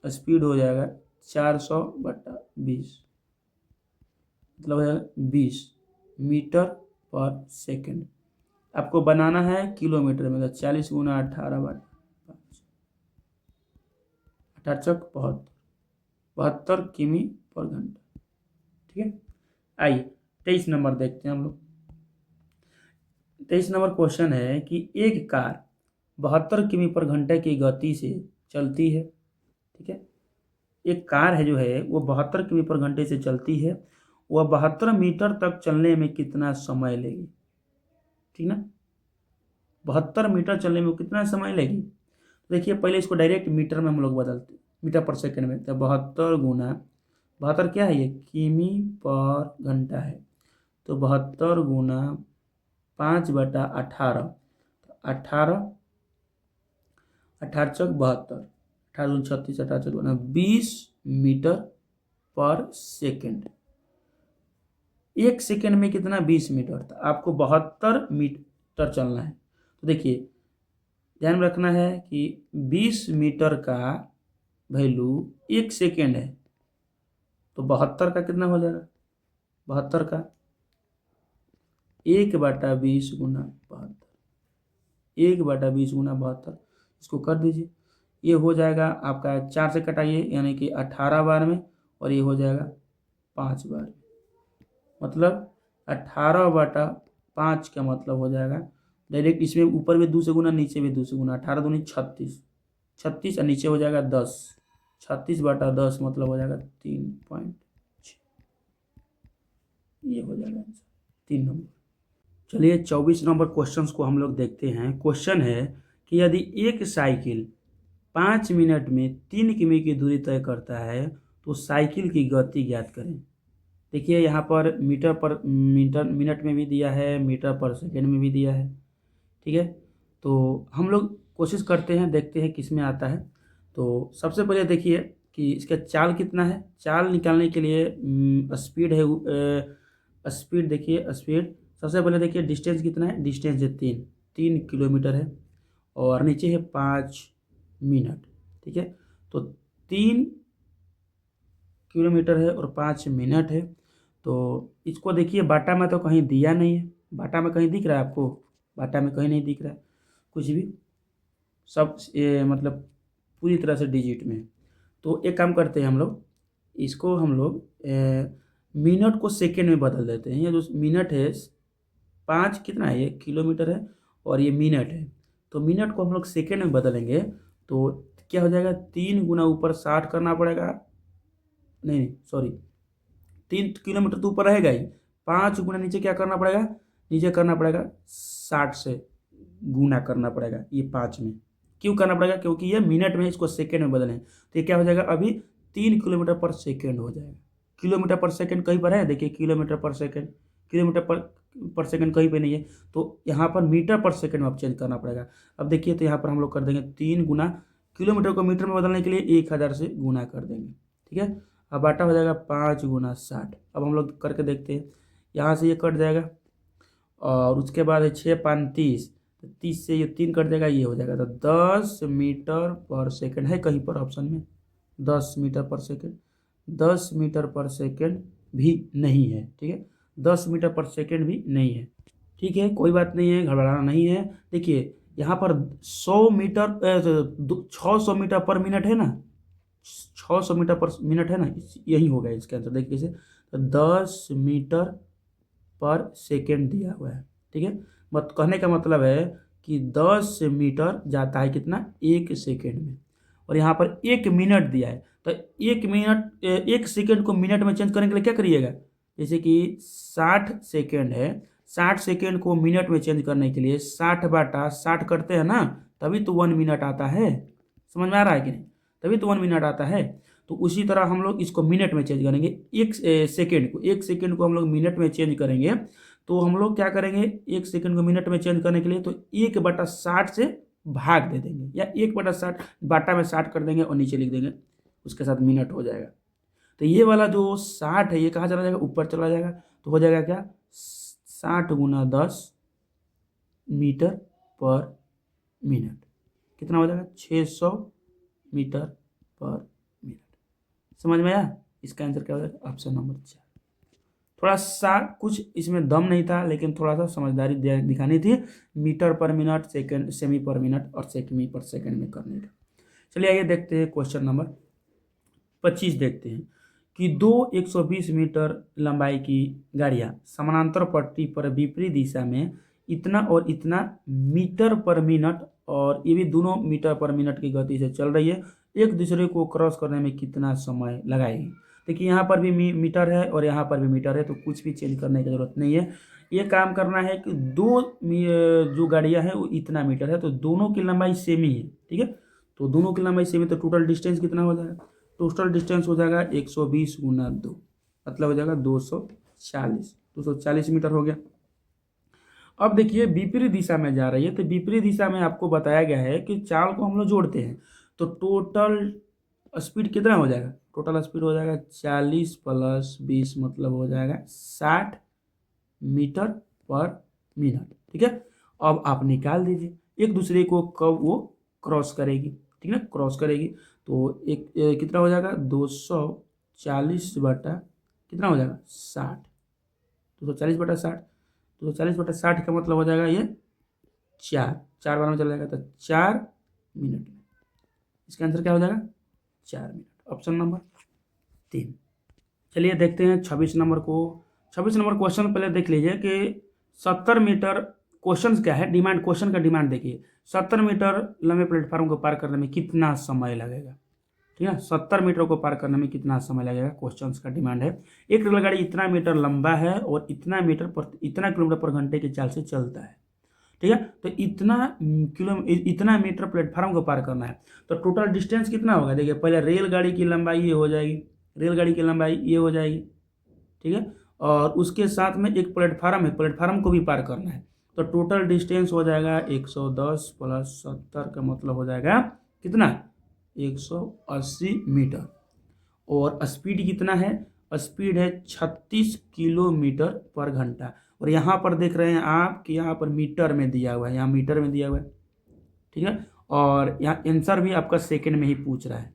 स्पीड हो जाएगा 400/20, मतलब हो जाएगा 20 मीटर पर सेकेंड। आपको बनाना है किलोमीटर में, तो 40 गुना 18/5, 72 किमी पर घंटा। ठीक है, आइए 23 नंबर देखते हैं हम लोग। 23 नंबर क्वेश्चन है कि एक कार 72 किमी पर घंटे की गति से चलती है। ठीक है, एक कार है जो है वो 72 किमी पर घंटे से चलती है, वह 72 मीटर तक चलने में कितना समय लेगी। ठीक ना, 72 मीटर चलने में कितना समय लेगी। देखिए पहले इसको डायरेक्ट मीटर में हम लोग बदलते, मीटर पर सेकंड में, तो 72 गुना 72 क्या है, ये किमी पर घंटा है, तो 72 गुना 5/18, 18, 18 चौक 72, 18 36, 18 गुना 20 मीटर पर सेकंड। एक सेकंड में कितना, 20 मीटर। तो आपको 72 मीटर चलना है। तो देखिए ध्यान में रखना है कि 20 मीटर का वैल्यू एक सेकेंड है, तो 72 का कितना हो जाएगा, 72 का 1/20 गुना 72, 1/20 गुना 72, इसको कर दीजिए। ये हो जाएगा आपका 4 से कटाइए यानी कि 18 बार में, और ये हो जाएगा 5 बार में, मतलब 18/5 का मतलब हो जाएगा डायरेक्ट, इसमें ऊपर भी 2 से गुना नीचे भी 2 से गुना, 18 दूनी 36, 36 और नीचे हो जाएगा 10, 36/10 मतलब हो जाएगा 3.6। ये हो जाएगा आंसर 3 नंबर। चलिए 24 नंबर क्वेश्चन को हम लोग देखते हैं। क्वेश्चन है कि यदि एक साइकिल 5 मिनट में 3 किमी की दूरी तय करता है तो साइकिल की गति ज्ञात करें। देखिए यहाँ पर मिनट में भी दिया है, मीटर पर सेकेंड में भी दिया है। ठीक है, तो हम लोग कोशिश करते हैं, देखते हैं किस में आता है। तो सबसे पहले देखिए कि इसका चाल कितना है। चाल निकालने के लिए स्पीड है, स्पीड देखिए, स्पीड सबसे पहले देखिए डिस्टेंस कितना है, डिस्टेंस है 3 किलोमीटर है, और नीचे है 5 मिनट। ठीक है, तो 3 किलोमीटर है और 5 मिनट है। तो इसको देखिए बाटा में तो कहीं दिया नहीं है, बाटा में कहीं दिख रहा है आपको, बाटा में कहीं नहीं दिख रहा है कुछ भी, सब मतलब पूरी तरह से डिजिट में। तो एक काम करते हैं हम लोग, इसको हम लोग मिनट को सेकेंड में बदल देते हैं। ये जो मिनट है 5 कितना है, ये किलोमीटर है, और ये मिनट है, तो मिनट को हम लोग सेकेंड में बदलेंगे तो क्या हो जाएगा, 3 गुना ऊपर 60 करना पड़ेगा, नहीं सॉरी, 3 किलोमीटर तो ऊपर रहेगा ही, 5 गुना नीचे क्या करना पड़ेगा, नीचे करना पड़ेगा 60 से गुना करना पड़ेगा ये 5 में। क्यों करना पड़ेगा, क्योंकि ये मिनट में, इसको सेकेंड में बदलें तो ये क्या हो जाएगा, अभी 3 किलोमीटर पर सेकेंड हो जाएगा। किलोमीटर पर सेकेंड कहीं पर है, देखिए किलोमीटर पर सेकेंड, किलोमीटर पर सेकेंड कहीं पे नहीं है, तो यहाँ पर मीटर पर सेकेंड में अब चेंज करना पड़ेगा। अब देखिए तो यहाँ पर हम लोग कर देंगे 3 गुना, किलोमीटर को मीटर में बदलने के लिए 1000 से गुना कर देंगे। ठीक है, अब बाटा हो जाएगा 5 गुना 60। अब हम लोग करके देखते हैं, यहाँ से ये कट जाएगा, और उसके बाद है 6 5 30, तो 30 से ये 3 कट जाएगा, ये हो जाएगा, तो 10 मीटर पर सेकेंड है कहीं पर ऑप्शन में, 10 मीटर पर सेकेंड, 10 मीटर पर सेकेंड भी नहीं है। ठीक है, 10 मीटर पर सेकेंड भी नहीं है। ठीक है, कोई बात नहीं है, घबराना नहीं है। देखिए यहाँ पर 100 मीटर 600 मीटर पर मिनट है ना, 600 मीटर पर मिनट है ना, यही होगा इसका आंसर। देखिए इसे, तो 10 मीटर पर सेकेंड दिया हुआ है। ठीक है, मत कहने का मतलब है कि 10 मीटर जाता है कितना, 1 सेकेंड में, और यहाँ पर 1 मिनट दिया है, तो 1 मिनट 1 सेकेंड को मिनट में चेंज करने के लिए क्या करिएगा, जैसे कि 60 सेकेंड है, 60 सेकेंड को मिनट में चेंज करने के लिए 60/60 करते हैं ना, तभी तो 1 मिनट आता है। समझ में आ रहा है कि नहीं, तभी तो 1 मिनट आता है। तो उसी तरह हम लोग इसको मिनट में चेंज करेंगे, 1 सेकेंड को हम लोग मिनट में चेंज करेंगे, तो हम लोग क्या करेंगे, 1 सेकेंड को मिनट में चेंज करने के लिए तो 1/60 से भाग दे देंगे, या 1/60 बाटा में 60 कर देंगे और नीचे लिख देंगे, उसके साथ मिनट हो जाएगा। तो ये वाला जो 60 है ये कहाँ चला जाएगा, ऊपर चला जाएगा, तो हो जाएगा क्या, 60 गुना 10 मीटर पर मिनट, कितना हो जाएगा 600 मीटर पर मिनट। समझ में आया? इसका आंसर क्या हो जाएगा? Option number 4। थोड़ा सा कुछ इसमें दम नहीं था, लेकिन थोड़ा सा समझदारी दिखानी थी। मीटर पर मिनट, सेकंड, सेमी पर मिनट और सेमी पर सेकंड में करने का। चलिए आइए देखते हैं क्वेश्चन नंबर 25। देखते हैं कि दो 120 मीटर लंबाई की गाड़ियां समानांतर पट्टी पर विपरीत दिशा में इतना और इतना मीटर पर मिनट, और ये भी दोनों मीटर पर मिनट की गति से चल रही है, एक दूसरे को क्रॉस करने में कितना समय लगाएगी। देखिए यहाँ पर भी मीटर है और यहाँ पर भी मीटर है, तो कुछ भी चेंज करने की जरूरत नहीं है। ये काम करना है कि दो जो गाड़ियाँ हैं वो इतना मीटर है, तो दोनों की लंबाई सेम ही है, ठीक है। तो दोनों की लंबाई सेम है, तो टोटल डिस्टेंस कितना हो जाएगा? टोटल डिस्टेंस हो जाएगा 120 गुना 2, मतलब हो जाएगा 240 मीटर हो गया। अब देखिए विपरीत दिशा में जा रही है, तो विपरीत दिशा में आपको बताया गया है कि चाल को हम लोग जोड़ते हैं, तो टोटल स्पीड कितना हो जाएगा? टोटल स्पीड हो जाएगा 40 प्लस 20, मतलब हो जाएगा 60 मीटर पर मिनट, ठीक है। अब आप निकाल दीजिए एक दूसरे को कब वो क्रॉस करेगी, ठीक है ना, क्रॉस करेगी। तो कितना हो जाएगा? 240 बटा कितना हो जाएगा? 60। 240 बटा 60, 240 बटा 60 का मतलब हो जाएगा ये 4 बार में चला जाएगा, तो 4 मिनट में। इसका आंसर क्या हो जाएगा? 4 मिनट, ऑप्शन नंबर 3। चलिए देखते हैं 26 नंबर को। 26 नंबर क्वेश्चन पहले देख लीजिए कि 70 मीटर, क्वेश्चन क्या है, डिमांड, क्वेश्चन का डिमांड देखिए, 70 मीटर लंबे प्लेटफॉर्म को पार करने में कितना समय लगेगा, ठीक है। 70 मीटर को पार करने में कितना समय लगेगा, क्वेश्चन का डिमांड है। एक रेलगाड़ी इतना मीटर लंबा है और इतना किलोमीटर पर घंटे की चाल से चलता है, ठीक है। तो इतना मीटर प्लेटफार्म को पार करना है, तो टोटल डिस्टेंस कितना होगा? देखिए पहले रेलगाड़ी की लंबाई ये हो जाएगी, रेलगाड़ी की लंबाई ये हो जाएगी, ठीक है, और उसके साथ में एक प्लेटफार्म है, प्लेटफार्म को भी पार करना है, तो टोटल डिस्टेंस हो जाएगा 110 प्लस 70 का मतलब हो जाएगा कितना? 180 मीटर। और स्पीड कितना है? स्पीड है 36 किलोमीटर पर घंटा। और यहाँ पर देख रहे हैं आप कि यहाँ पर मीटर में दिया हुआ है, यहाँ मीटर में दिया हुआ है, ठीक है। और यहाँ आंसर भी आपका सेकंड में ही पूछ रहा है,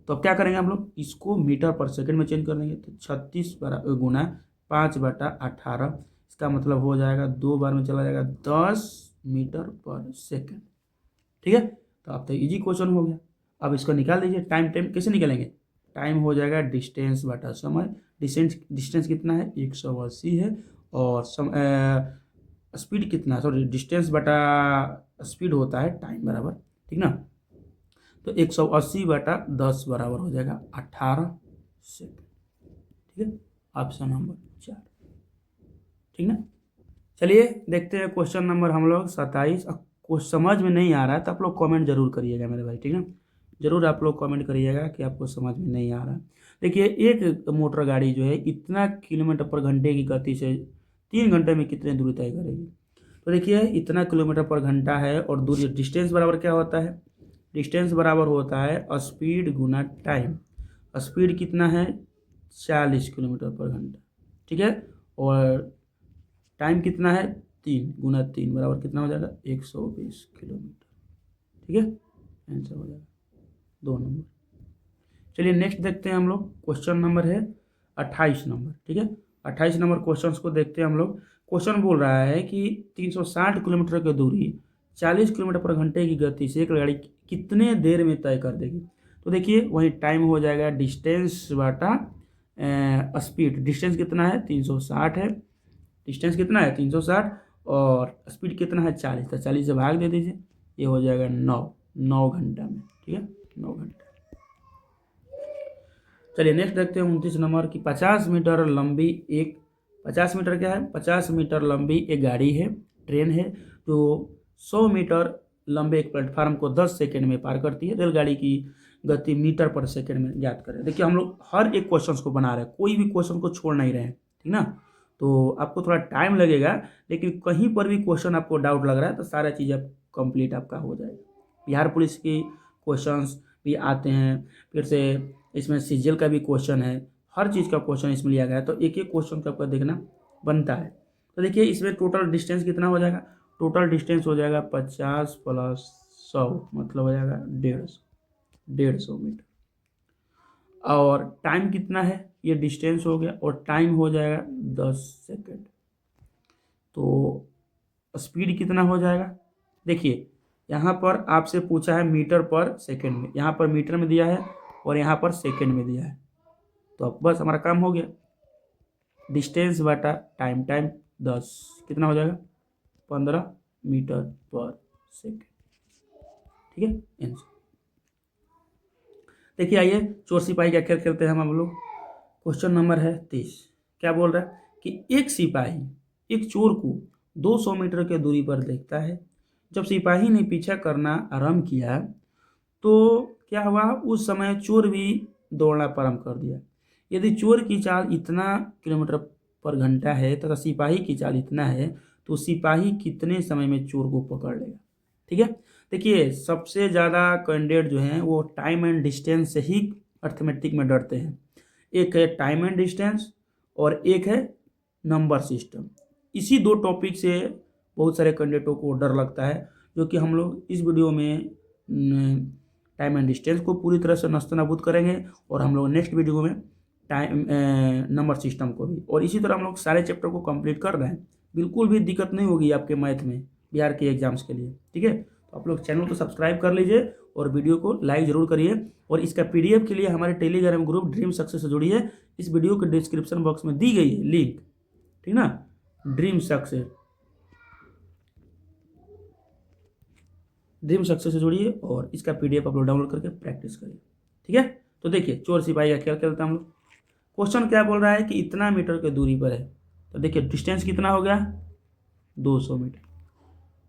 तो अब क्या करेंगे हम लोग? इसको मीटर पर सेकंड में चेंज कर देंगे, तो 36 गुना 5/18, इसका मतलब हो जाएगा 2 बार में चला जाएगा 10 मीटर पर सेकंड, ठीक है। तो अब तो इजी क्वेश्चन हो गया। अब इसको निकाल दीजिए। टाइम कैसे निकालेंगे? टाइम हो जाएगा डिस्टेंस बटा समय। डिस्टेंस कितना है? 180 है, और स्पीड कितना, सॉरी डिस्टेंस बटा स्पीड होता है टाइम बराबर, ठीक ना। तो 180 बटा 10 बराबर हो जाएगा 18 सेकंड, ठीक है। ऑप्शन नंबर 4, ठीक ना। चलिए देखते हैं क्वेश्चन नंबर हम लोग 27। कुछ समझ में नहीं आ रहा है तो आप लोग कमेंट जरूर करिएगा मेरे भाई, ठीक है। जरूर आप लोग कमेंट करिएगा कि आपको समझ में नहीं आ रहा है। देखिए एक मोटर गाड़ी जो है इतना किलोमीटर पर घंटे की गति से 3 घंटे में कितने दूरी तय करेगी। तो देखिए इतना किलोमीटर पर घंटा है, और दूरी, डिस्टेंस बराबर क्या होता है? डिस्टेंस बराबर होता है स्पीड गुना टाइम। स्पीड कितना है? 40 किलोमीटर पर घंटा, ठीक है। और टाइम कितना है? 3 गुना 3 बराबर कितना हो जाएगा? 120 किलोमीटर, ठीक है। आंसर हो जाएगा 2 नंबर। चलिए नेक्स्ट देखते हैं हम लोग। क्वेश्चन नंबर है 28 नंबर, ठीक है। 28 नंबर क्वेश्चन को देखते हैं हम लोग। क्वेश्चन बोल रहा है कि 360 किलोमीटर की दूरी 40 किलोमीटर पर घंटे की गति से एक गाड़ी कितने देर में तय कर देगी। तो देखिए वही टाइम हो जाएगा डिस्टेंस बटा स्पीड। डिस्टेंस कितना है? 360 है। डिस्टेंस कितना है? 360, और स्पीड कितना है? 40। तो 40 से भाग दे दीजिए, ये हो जाएगा 9 घंटा में, ठीक है, 9 घंटा। चलिए नेक्स्ट देखते हैं 29 नंबर की 50 मीटर लंबी एक 50 मीटर क्या है? 50 मीटर लंबी एक गाड़ी है, ट्रेन है, जो 100 मीटर लंबे एक प्लेटफार्म को 10 सेकेंड में पार करती है। रेलगाड़ी की गति मीटर पर सेकेंड में ज्ञात करें। देखिए हम लोग हर एक क्वेश्चन को बना रहे हैं, कोई भी क्वेश्चन को छोड़ नहीं रहे हैं, ठीक ना। तो आपको थोड़ा टाइम लगेगा, लेकिन कहीं पर भी क्वेश्चन आपको डाउट लग रहा है तो सारा चीज़ आप कंप्लीट आपका हो जाएगा। बिहार पुलिस की क्वेश्चंस भी आते हैं, फिर से इसमें सीजीएल का भी क्वेश्चन है, हर चीज़ का क्वेश्चन इसमें लिया गया है, तो एक एक क्वेश्चन का आपका देखना बनता है। तो देखिए इसमें टोटल डिस्टेंस कितना हो जाएगा, टोटल डिस्टेंस हो जाएगा 50 प्लस 100 मतलब हो जाएगा 150 मीटर। और टाइम कितना है, ये डिस्टेंस हो गया और टाइम हो जाएगा 10 सेकेंड। तो स्पीड कितना हो जाएगा, देखिए यहाँ पर आपसे पूछा है मीटर पर सेकेंड में, यहाँ पर मीटर में दिया है और यहाँ पर सेकेंड में दिया है। तो अब बस हमारा काम हो गया, डिस्टेंस बटा टाइम, टाइम 10 कितना हो जाएगा 15 मीटर पर सेकेंड। ठीक है आंसर। देखिए आइए चोर सिपाही का खेल खेलते हैं हम लोग। क्वेश्चन नंबर है 30। क्या बोल रहा है कि एक सिपाही एक चोर को 200 मीटर के दूरी पर देखता है। जब सिपाही ने पीछा करना आरंभ किया तो क्या हुआ, उस समय चोर भी दौड़ना प्रारंभ कर दिया। यदि चोर की चाल इतना किलोमीटर पर घंटा है तथा सिपाही की चाल इतना है तो सिपाही कितने समय में चोर को पकड़ लेगा। ठीक है, देखिए सबसे ज़्यादा कैंडिडेट जो हैं वो टाइम एंड डिस्टेंस से ही अर्थमेटिक में डरते हैं। एक है टाइम एंड डिस्टेंस और एक है नंबर सिस्टम। इसी दो टॉपिक से बहुत सारे कैंडिडेटों को डर लगता है, जो कि हम लोग इस वीडियो में टाइम एंड डिस्टेंस को पूरी तरह से नस्तनाबूद करेंगे और हम लोग नेक्स्ट वीडियो में टाइम नंबर सिस्टम को भी। और इसी तरह हम लोग सारे चैप्टर को कंप्लीट कर रहे हैं, बिल्कुल भी दिक्कत नहीं होगी आपके मैथ में बिहार के एग्जाम्स के लिए। ठीक है, तो आप लोग चैनल को सब्सक्राइब कर लीजिए और वीडियो को लाइक जरूर करिए। और इसका पीडीएफ के लिए हमारे टेलीग्राम ग्रुप ड्रीम सक्सेस से जुड़िए, इस वीडियो के डिस्क्रिप्शन बॉक्स में दी गई है लिंक। ठीक ना, ड्रीम सक्सेस से जुड़िए और इसका पीडीएफ आप लोग डाउनलोड करके प्रैक्टिस करिए। ठीक है, तो देखिए चोर सिपाही का खेल खेलते हैं हम लोग। क्वेश्चन क्या बोल रहा है कि इतना मीटर की दूरी पर है, तो देखिए डिस्टेंस कितना हो गया 200 मीटर।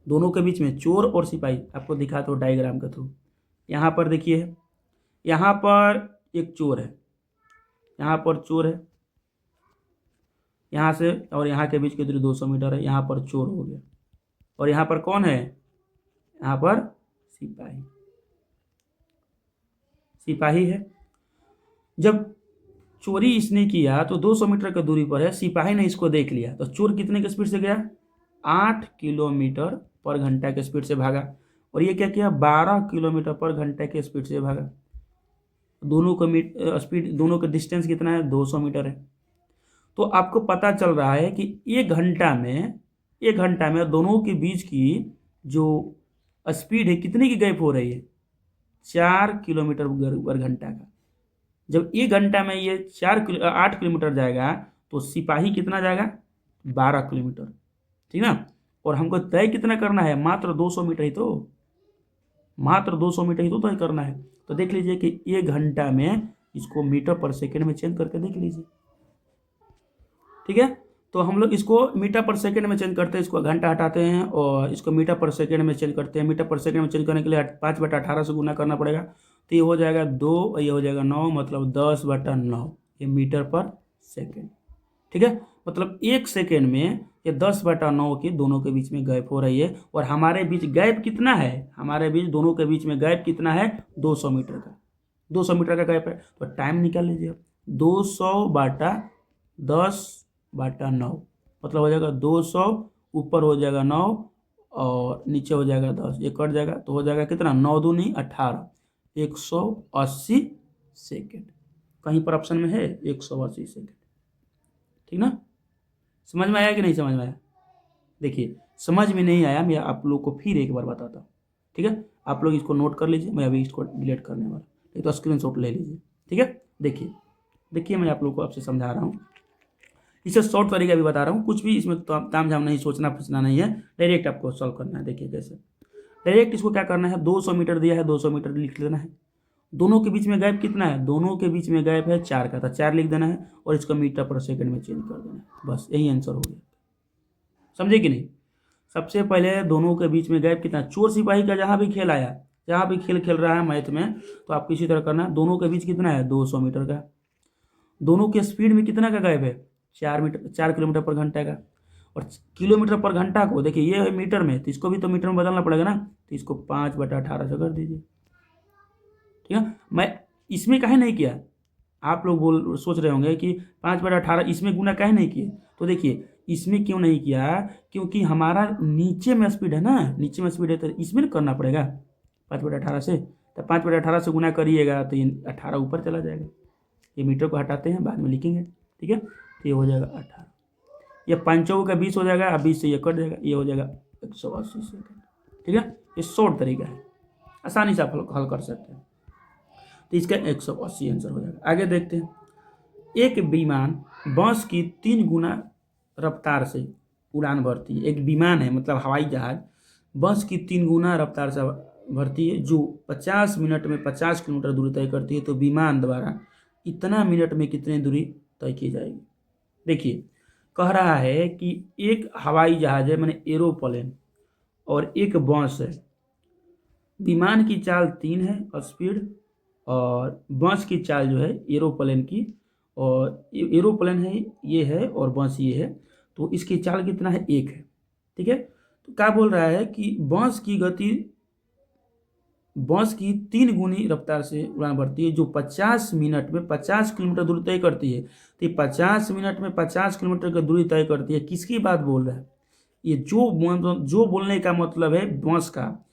दोनों के बीच में चोर और सिपाही, आपको दिखाता हूँ डायग्राम के थ्रू। यहाँ पर देखिए, यहाँ पर एक चोर है, यहाँ पर चोर है, यहाँ से और यहाँ के बीच की दूरी 200 मीटर है। यहाँ पर चोर हो गया और यहाँ पर कौन है, यहाँ पर सिपाही है। जब चोरी इसने किया तो 200 मीटर की दूरी पर है, सिपाही ने इसको देख लिया तो चोर कितने की स्पीड से गया, 8 किलोमीटर पर घंटा के स्पीड से भागा। और ये क्या किया, 12 किलोमीटर पर घंटा के स्पीड से भागा। दोनों का स्पीड, दोनों का डिस्टेंस कितना है 200 मीटर है। तो आपको पता चल रहा है कि एक घंटा में दोनों के बीच की जो स्पीड है कितने की गैप हो रही है, 4 किलोमीटर पर घंटा का। जब एक घंटा में ये 8 किलोमीटर जाएगा तो सिपाही कितना जाएगा 12 किलोमीटर। ठीक ना, और हमको तय कितना करना है, मात्र 200 मीटर ही तो, मात्र 200 मीटर ही तो तय करना है। तो देख लीजिए कि एक घंटा में इसको मीटर पर सेकेंड में चेंज करके देख लीजिए। ठीक है, तो हम लोग इसको मीटर पर सेकेंड में चेंज करते हैं, इसको घंटा हटाते हैं और इसको मीटर पर सेकेंड में चेंज करते हैं। मीटर पर सेकेंड में चेंज करने के लिए 5/18 से गुना करना पड़ेगा, तो ये हो जाएगा 2 और ये हो जाएगा 9, मतलब 10/9 ये मीटर पर सेकेंड। ठीक है, मतलब एक सेकेंड में ये 10/9 की दोनों के बीच में गैप हो रही है। और हमारे बीच गैप कितना है, हमारे बीच दोनों के बीच में गैप कितना है 200 मीटर का, 200 मीटर का गैप है। तो टाइम निकाल लीजिए, 200/10/9 मतलब हो जाएगा 200 ऊपर हो जाएगा 9 और नीचे हो जाएगा 10, ये कट जाएगा तो हो जाएगा कितना 9 दूनी 18, 180 सेकेंड। कहीं पर ऑप्शन में है 180 सेकेंड। ठीक ना, समझ में आया कि नहीं समझ में आया। देखिए समझ में नहीं आया, मैं आप लोग को फिर एक बार बताता हूँ। ठीक है, आप लोग इसको नोट कर लीजिए, मैं अभी इसको डिलीट करने वाला, एक तो स्क्रीनशॉट ले लीजिए। ठीक है, देखिए मैं आप लोग को आपसे समझा रहा हूँ, इसे शॉर्ट तरीका भी बता रहा हूँ, कुछ भी इसमें ताम झाम नहीं, सोचना फंसना नहीं है, डायरेक्ट आपको सॉल्व करना है। देखिए कैसे, डायरेक्ट इसको क्या करना है, 200 मीटर दिया है, 200 मीटर लिख लेना है। दोनों के बीच में गैप कितना है, दोनों के बीच में गैप है 4 का, तो 4 लिख देना है और इसको मीटर पर सेकंड में चेंज कर देना है, बस यही आंसर हो गया। समझे कि नहीं। सबसे पहले दोनों के बीच में गैप कितना, चोर सिपाही का जहाँ भी खेल आया, जहाँ भी खेल खेल रहा है मैथ में, तो आपको इसी तरह करना है। दोनों के बीच कितना है 200 मीटर का, दोनों के स्पीड में कितना का गैप है 4 किलोमीटर पर घंटा का। और किलोमीटर पर घंटा को देखिए ये है मीटर में, तो इसको भी तो मीटर में बदलना पड़ेगा ना, तो इसको 5/18 से कर दीजिए। ठीक है, मैं इसमें काहे नहीं किया, आप लोग सोच रहे होंगे कि 5/18 इसमें गुना काहे नहीं किए। तो देखिए इसमें क्यों नहीं किया, क्योंकि हमारा नीचे में स्पीड है ना, नीचे में स्पीड है तो इसमें करना पड़ेगा 5/18 से। तो 5/18 से गुना करिएगा तो ये 18 ऊपर चला जाएगा। ये मीटर को हटाते हैं, बाद में लिखेंगे, ठीक है। तो ये हो जाएगा 18, ये 5 का 20 हो जाएगा, अब 20 से ये कट जाएगा, ये हो जाएगा 180 सेकेंड, ठीक है। ये शॉर्ट तरीका है, आसानी से आप हल कर सकते हैं। तो इसका 180 आंसर हो जाएगा। आगे देखते हैं। एक विमान बस की 3 गुना रफ्तार से उड़ान भरती है। एक विमान है, मतलब हवाई जहाज बस की 3 गुना रफ्तार से भरती है, जो 50 मिनट में 50 किलोमीटर दूरी तय करती है। तो विमान द्वारा इतना मिनट में कितनी दूरी तय की जाएगी। देखिए, कह रहा है कि एक हवाई जहाज है, माने एरोप्लेन, और एक बस है। विमान की चाल 3 है स्पीड, और बस की चाल जो है एरोप्लेन की, और एरोप्लेन है ये है और बस ये है, तो इसकी चाल कितना है, 1 है, ठीक है। तो क्या बोल रहा है कि बस की 3 गुनी रफ्तार से उड़ान भरती है, जो 50 मिनट में 50 किलोमीटर दूरी तय करती है। तो ये 50 मिनट में 50 किलोमीटर की दूरी तय करती है, किसकी बात बोल रहा है, ये जो बोलने का मतलब है बस का।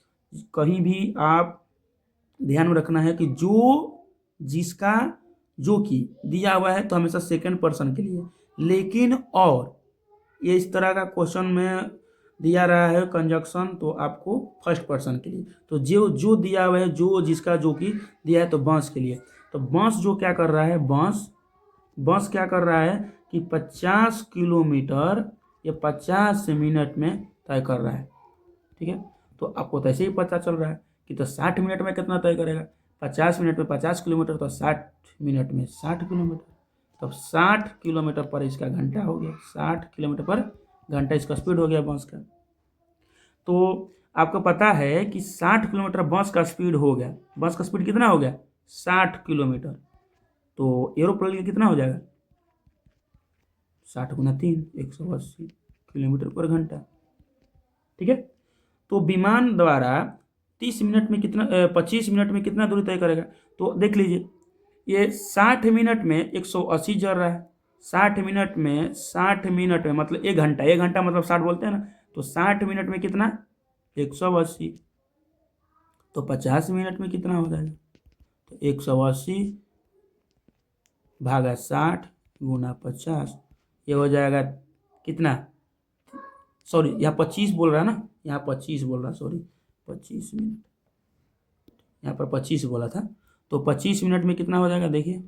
कहीं भी आप ध्यान में रखना है कि जिसका जो कि दिया हुआ है तो हमेशा सेकंड पर्सन के लिए, लेकिन और ये इस तरह का क्वेश्चन में दिया रहा है कंजक्शन, तो आपको फर्स्ट पर्सन के लिए। तो जो दिया हुआ है, जिसका जो कि दिया है, तो बस के लिए। तो बस जो क्या कर रहा है, बस क्या कर रहा है कि 50 किलोमीटर ये 50 मिनट में तय कर रहा है, ठीक है। तो आपको तो ऐसे ही पता चल रहा है कि तो 60 मिनट में कितना तय करेगा, 50 मिनट में 50 किलोमीटर, तो 60 मिनट में 60 किलोमीटर, तब 60 किलोमीटर पर इसका घंटा हो गया, 60 किलोमीटर पर घंटा इसका स्पीड हो गया बस का। तो आपको पता है कि 60 किलोमीटर बस का स्पीड हो गया। बस का स्पीड कितना हो गया, 60 किलोमीटर। तो एरोप्लेन का कितना हो जाएगा, 60 गुना 3, 180 किलोमीटर पर घंटा, ठीक है। तो विमान द्वारा 30 मिनट में कितना 25 मिनट में कितना दूरी तय करेगा। तो देख लीजिए, ये 60 मिनट में 180 चल रहा है, 60 मिनट में मतलब 1 घंटा, 1 घंटा मतलब 60 बोलते हैं ना। तो 60 मिनट में कितना, 180। तो 50 मिनट में कितना हो जाएगा, तो 180 भागा 60 गुना 50, ये हो जाएगा कितना, सॉरी यहाँ 25 बोल रहा है ना, यहाँ 25 बोल रहा, सॉरी 25 मिनट, यहाँ पर 25 बोला था। तो 25 मिनट में कितना हो जाएगा, देखिए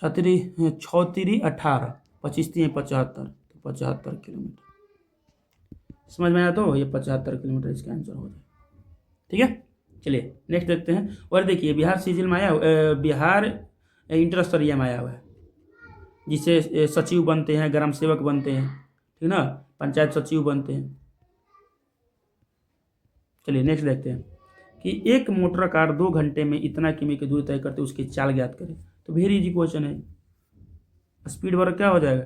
6×3 = 18, 25×3 = 75, तो 75 किलोमीटर। समझ में आया, तो ये 75 किलोमीटर इसका आंसर हो जाए, ठीक है। चलिए नेक्स्ट देखते हैं। और देखिए, बिहार सिजिल में आया, बिहार इंटर स्तरीय में आया हुआ है, जिससे सचिव बनते हैं, ग्राम सेवक बनते हैं, ठीक ना, पंचायत सचिव बनते हैं। चलिए नेक्स्ट देखते हैं कि एक मोटर कार 2 घंटे में इतना किमी की दूरी तय करते उसकी चाल ज्ञात करें। तो वेरी इजी क्वेश्चन है। स्पीड वर्ग क्या हो जाएगा,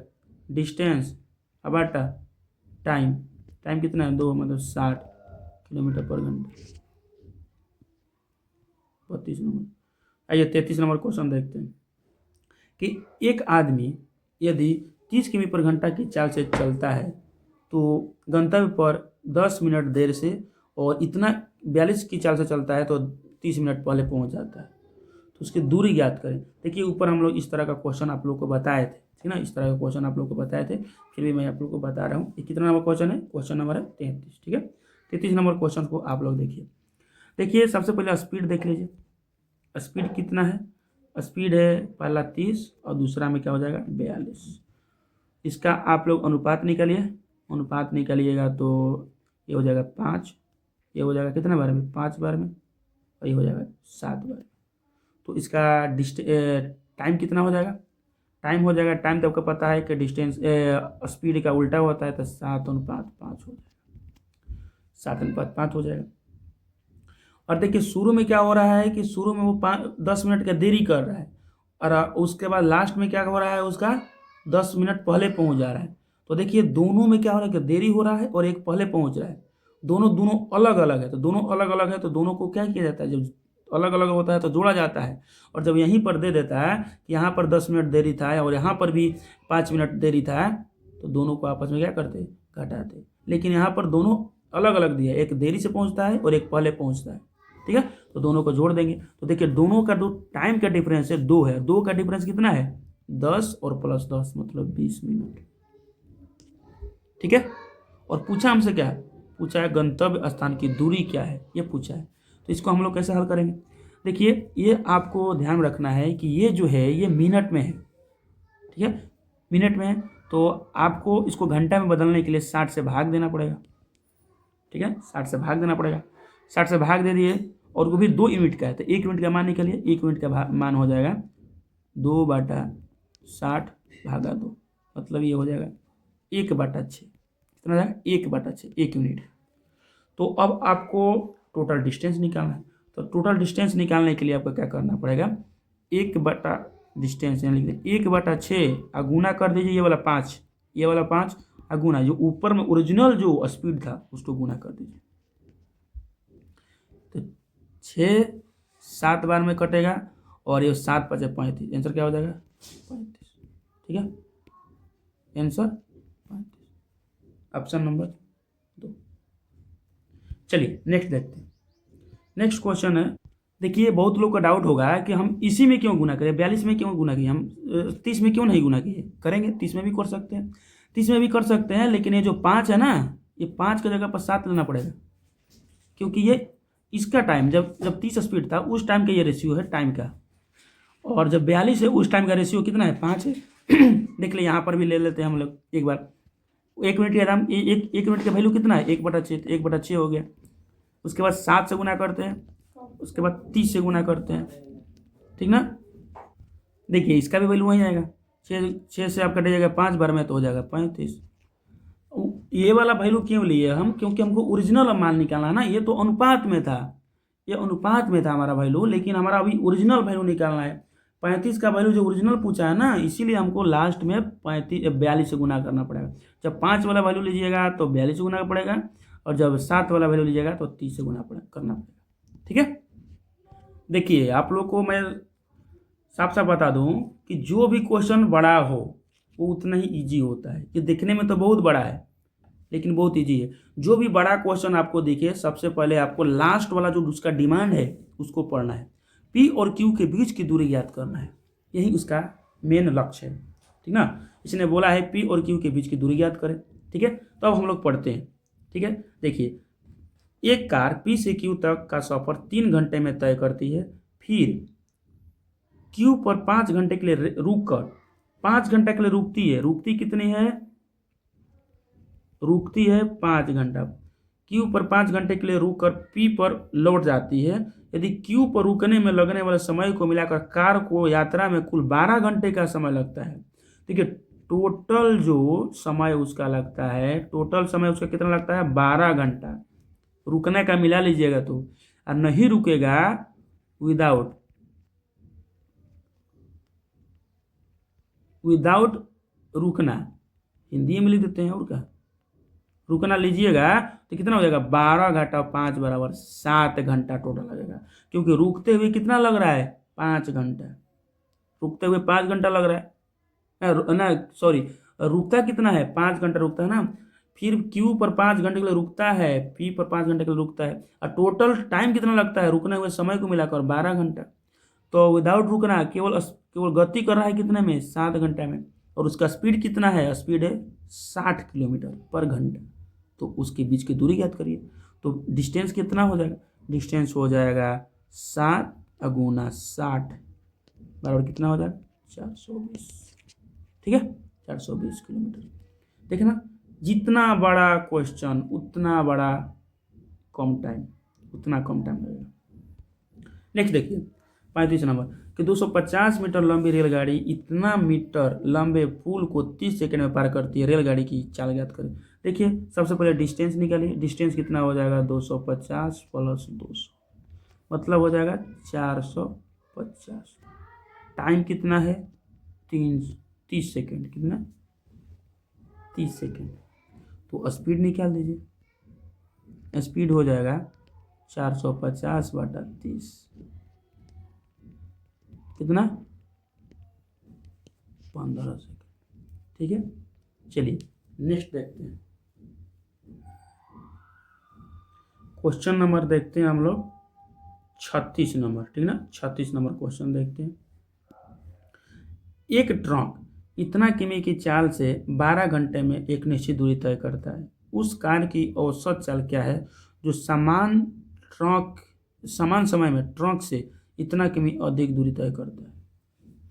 डिस्टेंस बटा टाइम कितना है, 2 मतलब 60 किलोमीटर पर घंटा। 32 नंबर। आइए 33 नंबर क्वेश्चन देखते हैं कि एक आदमी यदि 30 किमी पर घंटा की चाल से चलता है तो गंतव्य पर 10 मिनट देर से, और इतना 42 की चाल से चलता है तो 30 मिनट पहले पहुंच जाता है, तो उसकी दूरी ज्ञात करें। देखिए, ऊपर हम लोग इस तरह का क्वेश्चन आप लोग को बताए थे, ठीक ना, इस तरह का क्वेश्चन आप लोग को बताए थे, फिर भी मैं आप लोग को बता रहा हूँ। ये कितना नंबर क्वेश्चन है, क्वेश्चन नंबर है 33, ठीक है। 33 नंबर क्वेश्चन को आप लोग देखिए सबसे पहले स्पीड देख लीजिए, स्पीड कितना है, स्पीड है पहला 30 और दूसरा में क्या हो जाएगा 42। इसका आप लोग अनुपात निकालिएगा तो ये हो जाएगा 5, ये हो जाएगा कितना बार में, 5 बार में, और ये हो जाएगा 7 बार में। तो इसका टाइम कितना हो जाएगा, टाइम तो आपको पता है कि डिस्टेंस स्पीड का उल्टा होता है, तो 7:5 हो जाएगा, 7:5 हो जाएगा। और देखिए शुरू में क्या हो रहा है कि शुरू में वो 10 मिनट का देरी कर रहा है, और उसके बाद लास्ट में क्या हो रहा है, उसका 10 मिनट पहले पहुंच जा रहा है। तो देखिए दोनों में क्या हो रहा है कि देरी हो रहा है और एक पहले पहुंच रहा है, दोनों अलग अलग है। तो दोनों अलग अलग है तो दोनों को क्या किया जाता है, जब तो अलग अलग होता है तो जोड़ा जाता है। और जब यहीं पर दे देता है कि यहाँ पर 10 मिनट देरी था और यहाँ पर भी 5 मिनट देरी था, तो दोनों को आपस में क्या करते, घटाते। लेकिन यहाँ पर दोनों अलग अलग दिया, एक देरी से पहुँचता है और एक पहले पहुँचता है, ठीक है। तो दोनों को जोड़ देंगे तो देखिए दोनों का जो टाइम का डिफरेंस है 2 है, 2 का डिफरेंस कितना है 10 और प्लस 10 मतलब 20 मिनट, ठीक है। और पूछा हमसे क्या है, पूछा है गंतव्य स्थान की दूरी क्या है, ये पूछा है। तो इसको हम लोग कैसे हल करेंगे, देखिए ये आपको ध्यान रखना है कि ये जो है ये मिनट में है, ठीक है, मिनट में है। तो आपको इसको घंटा में बदलने के लिए 60 से भाग देना पड़ेगा, ठीक है, 60 से भाग देना पड़ेगा। 60 से भाग दे दिए और वो भी 2 यूनिट का है, तो 1 यूनिट का मान निकालिए, 1 यूनिट का मान हो जाएगा 2/60 भागा 2, मतलब ये हो जाएगा 1/6, कितना हो जाएगा 1/6, 1 यूनिट। तो अब आपको टोटल डिस्टेंस निकालना है, तो टोटल डिस्टेंस निकालने के लिए आपको क्या करना पड़ेगा, 1/डिस्टेंस लिख दें 1/6 गुना कर दीजिए ये वाला 5, ये वाला 5 गुना जो ऊपर में ओरिजिनल जो स्पीड था उसको गुना कर दीजिए। तो 6 7 बार में कटेगा और ये 7 5 35, आंसर क्या हो जाएगा 35, ठीक है, आंसर 35, ऑप्शन नंबर 2। चलिए नेक्स्ट देखते हैं। नेक्स्ट क्वेश्चन है, देखिए बहुत लोग का डाउट होगा कि हम इसी में क्यों गुना करें, 42 में क्यों गुना किए, हम 30 में क्यों नहीं गुना किए, करेंगे 30 में भी कर सकते हैं, 30 में भी कर सकते हैं, लेकिन ये जो 5 है ना, ये 5 की जगह पर 7 लेना पड़ेगा, क्योंकि ये इसका टाइम जब 30 स्पीड था उस टाइम का ये रेशियो है टाइम का, और जब 42 है उस टाइम का रेशियो कितना है 5 है। देख ले यहाँ पर भी ले लेते हैं हम लोग एक बार, 1 मिनट का दाम, एक मिनट का वैल्यू कितना है 1/6, 1/6 हो गया। उसके बाद 7 से गुना करते हैं, उसके बाद 30 से गुना करते हैं, ठीक ना। देखिए इसका भी वैल्यू वहीं आएगा, 6 से आप कटिएगा 5 बार में तो हो जाएगा 35। ये वाला वैल्यू क्यों लिए हम, क्योंकि हमको ओरिजिनल मान निकालना है ना, ये तो अनुपात में था, ये अनुपात में था हमारा वैल्यू, लेकिन हमारा अभी ओरिजिनल वैल्यू निकालना है। 35 का वैल्यू जो ओरिजिनल पूछा है ना, इसीलिए हमको लास्ट में 42 से गुना करना पड़ेगा। जब 5 वाला वैल्यू लीजिएगा तो 42 से गुना पड़ेगा, और जब 7 वाला वैल्यू लीजिएगा तो 30 से गुना करना पड़ेगा, ठीक है। देखिए आप लोग को मैं साफ साफ बता दूं कि जो भी क्वेश्चन बड़ा हो वो उतना ही इजी होता है, ये देखने में तो बहुत बड़ा है लेकिन बहुत इजी है। जो भी बड़ा क्वेश्चन आपको दिखे सबसे पहले आपको लास्ट वाला जो उसका डिमांड है उसको पढ़ना है, पी और क्यू के बीच की दूरी याद करना है, यही उसका मेन लक्ष्य है, ठीक ना। इसने बोला है पी और क्यू के बीच की दूरी याद करें, ठीक है। तो अब हम लोग पढ़ते हैं, ठीक है। देखिए एक कार पी से क्यू तक का सफर 3 घंटे में तय करती है, फिर क्यू पर 5 घंटे के लिए रुक कर 5 घंटे के लिए रुकती है, रुकती कितनी है, रुकती है 5 घंटा। क्यू पर 5 घंटे के लिए रुक कर पी पर लौट जाती है। यदि क्यू पर रुकने में लगने वाले समय को मिलाकर कार को यात्रा में कुल 12 घंटे का समय लगता है। ठीक है, टोटल जो समय उसका लगता है, टोटल समय उसका कितना लगता है 12 घंटा। रुकने का मिला लीजिएगा तो, और नहीं रुकेगा विदाउट रुकना, हिंदी में लिख देते हैं, और क्या रुकना लीजिएगा तो कितना हो जाएगा 12 घंटा 5 बराबर 7 घंटा टोटल लगेगा। क्योंकि रुकते हुए कितना लग रहा है 5 घंटा, रुकते हुए 5 घंटा लग रहा है ना, सॉरी रुकता कितना है 5 घंटा रुकता है ना। फिर क्यू पर 5 घंटे के लिए रुकता है, पी पर 5 घंटे के लिए रुकता है, और टोटल टाइम कितना लगता है रुकने हुए समय को मिलाकर 12 घंटा। तो विदाउट रुकना केवल गति कर रहा है कितने में 7 घंटे में, और उसका स्पीड कितना है, स्पीड है 60 किलोमीटर पर घंटा। तो उसके बीच की दूरी याद करिए। तो डिस्टेंस कितना हो जाएगा, डिस्टेंस हो जाएगा 7 × 60 बराबर कितना हो जाएगा 420, ठीक है 420 किलोमीटर। देखे ना, जितना बड़ा क्वेश्चन उतना बड़ा कम टाइम, उतना कम टाइम लगेगा। नेक्स्ट देखिए 35 नंबर कि 250 मीटर लंबी रेलगाड़ी इतना मीटर लंबे पुल को 30 सेकंड में पार करती है, रेलगाड़ी की चाल ज्ञात करें। देखिए सबसे पहले डिस्टेंस निकालिए, डिस्टेंस कितना हो जाएगा 250 + 200 मतलब हो जाएगा 450। टाइम कितना है 30 सेकेंड, कितना 30 सेकेंड। तो स्पीड निकाल दीजिए, स्पीड हो जाएगा 450/30 कितना, 15 सेकंड। ठीक है, चलिए नेक्स्ट देखते हैं। क्वेश्चन नंबर देखते हैं हम लोग 36 नंबर, ठीक ना, 36 नंबर क्वेश्चन देखते हैं। एक ट्रक इतना किमी की चाल से 12 घंटे में एक निश्चित दूरी तय करता है। उस कार की औसत चाल क्या है जो समान समय में ट्रक से इतना किमी अधिक दूरी तय करता है।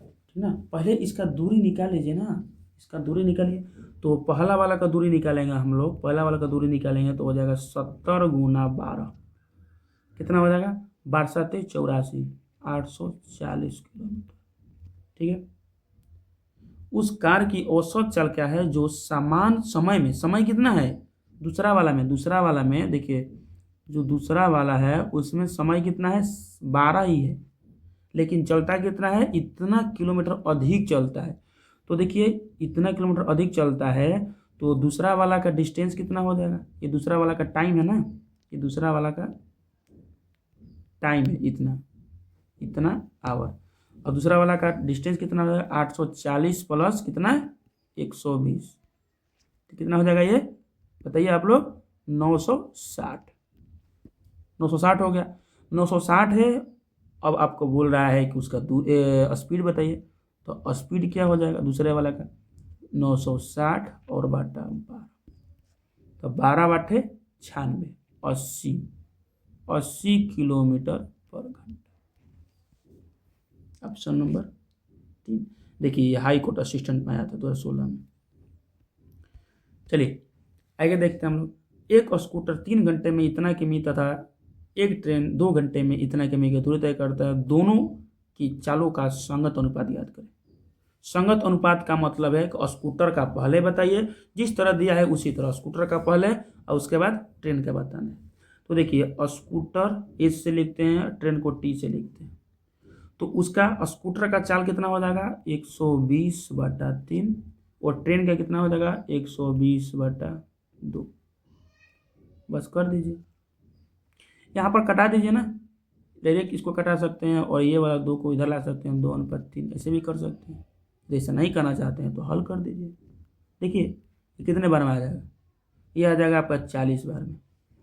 ठीक ना, पहले इसका दूरी निकाल लीजिए ना, इसका दूरी निकालिए। तो पहला वाला का दूरी निकालेंगे हम लोग, पहला वाला का दूरी निकालेंगे तो हो जाएगा 70 गुना 12, कितना हो जाएगा, 12 7 84, 840 किलोमीटर। ठीक है, उस कार की औसत चाल क्या है जो समान समय में, समय कितना है दूसरा वाला में देखिए, जो दूसरा वाला है उसमें समय कितना है, 12 ही है, लेकिन चलता कितना है, इतना किलोमीटर अधिक चलता है। तो देखिए इतना किलोमीटर अधिक चलता है तो दूसरा वाला का डिस्टेंस कितना हो जाएगा, ये दूसरा वाला का टाइम है ना, ये दूसरा वाला का टाइम है इतना आवर, और दूसरा वाला का डिस्टेंस कितना हो जाएगा, 840 प्लस कितना है, 120, तो कितना हो जाएगा ये बताइए आप लोग, 960 हो गया, 960 है। अब आपको बोल रहा है कि उसका स्पीड बताइए, तो स्पीड क्या हो जाएगा दूसरे वाला का, 960 और बटा 12, तो 12 बटे 96, 80 किलोमीटर पर घंटा। Option number 3। देखिए ये हाई कोर्ट असिस्टेंट में आया था 2016 में। चलिए आगे देखते हैं हम लोग। एक स्कूटर 3 घंटे में इतना किमी तथा एक ट्रेन 2 घंटे में इतना किमी की दूरी तय करता है, दोनों की चालों का संगत अनुपात याद करें। संगत अनुपात का मतलब है कि स्कूटर का पहले बताइए, जिस तरह दिया है उसी तरह स्कूटर का पहले और उसके बाद ट्रेन का बताना है। तो देखिए स्कूटर एच से लिखते हैं, ट्रेन को टी से लिखते हैं, तो उसका स्कूटर का चाल कितना हो जाएगा, 120/3, और ट्रेन का कितना हो जाएगा, 120/2। बस कर दीजिए, यहाँ पर कटा दीजिए ना, डायरेक्ट इसको कटा सकते हैं और ये वाला 2 को इधर ला सकते हैं, 2:3, ऐसे भी कर सकते हैं। जैसा नहीं करना चाहते हैं तो हल कर दीजिए। देखिए ये कितने बार में आ जाएगा, ये आ जाएगा आपका 40 बार में,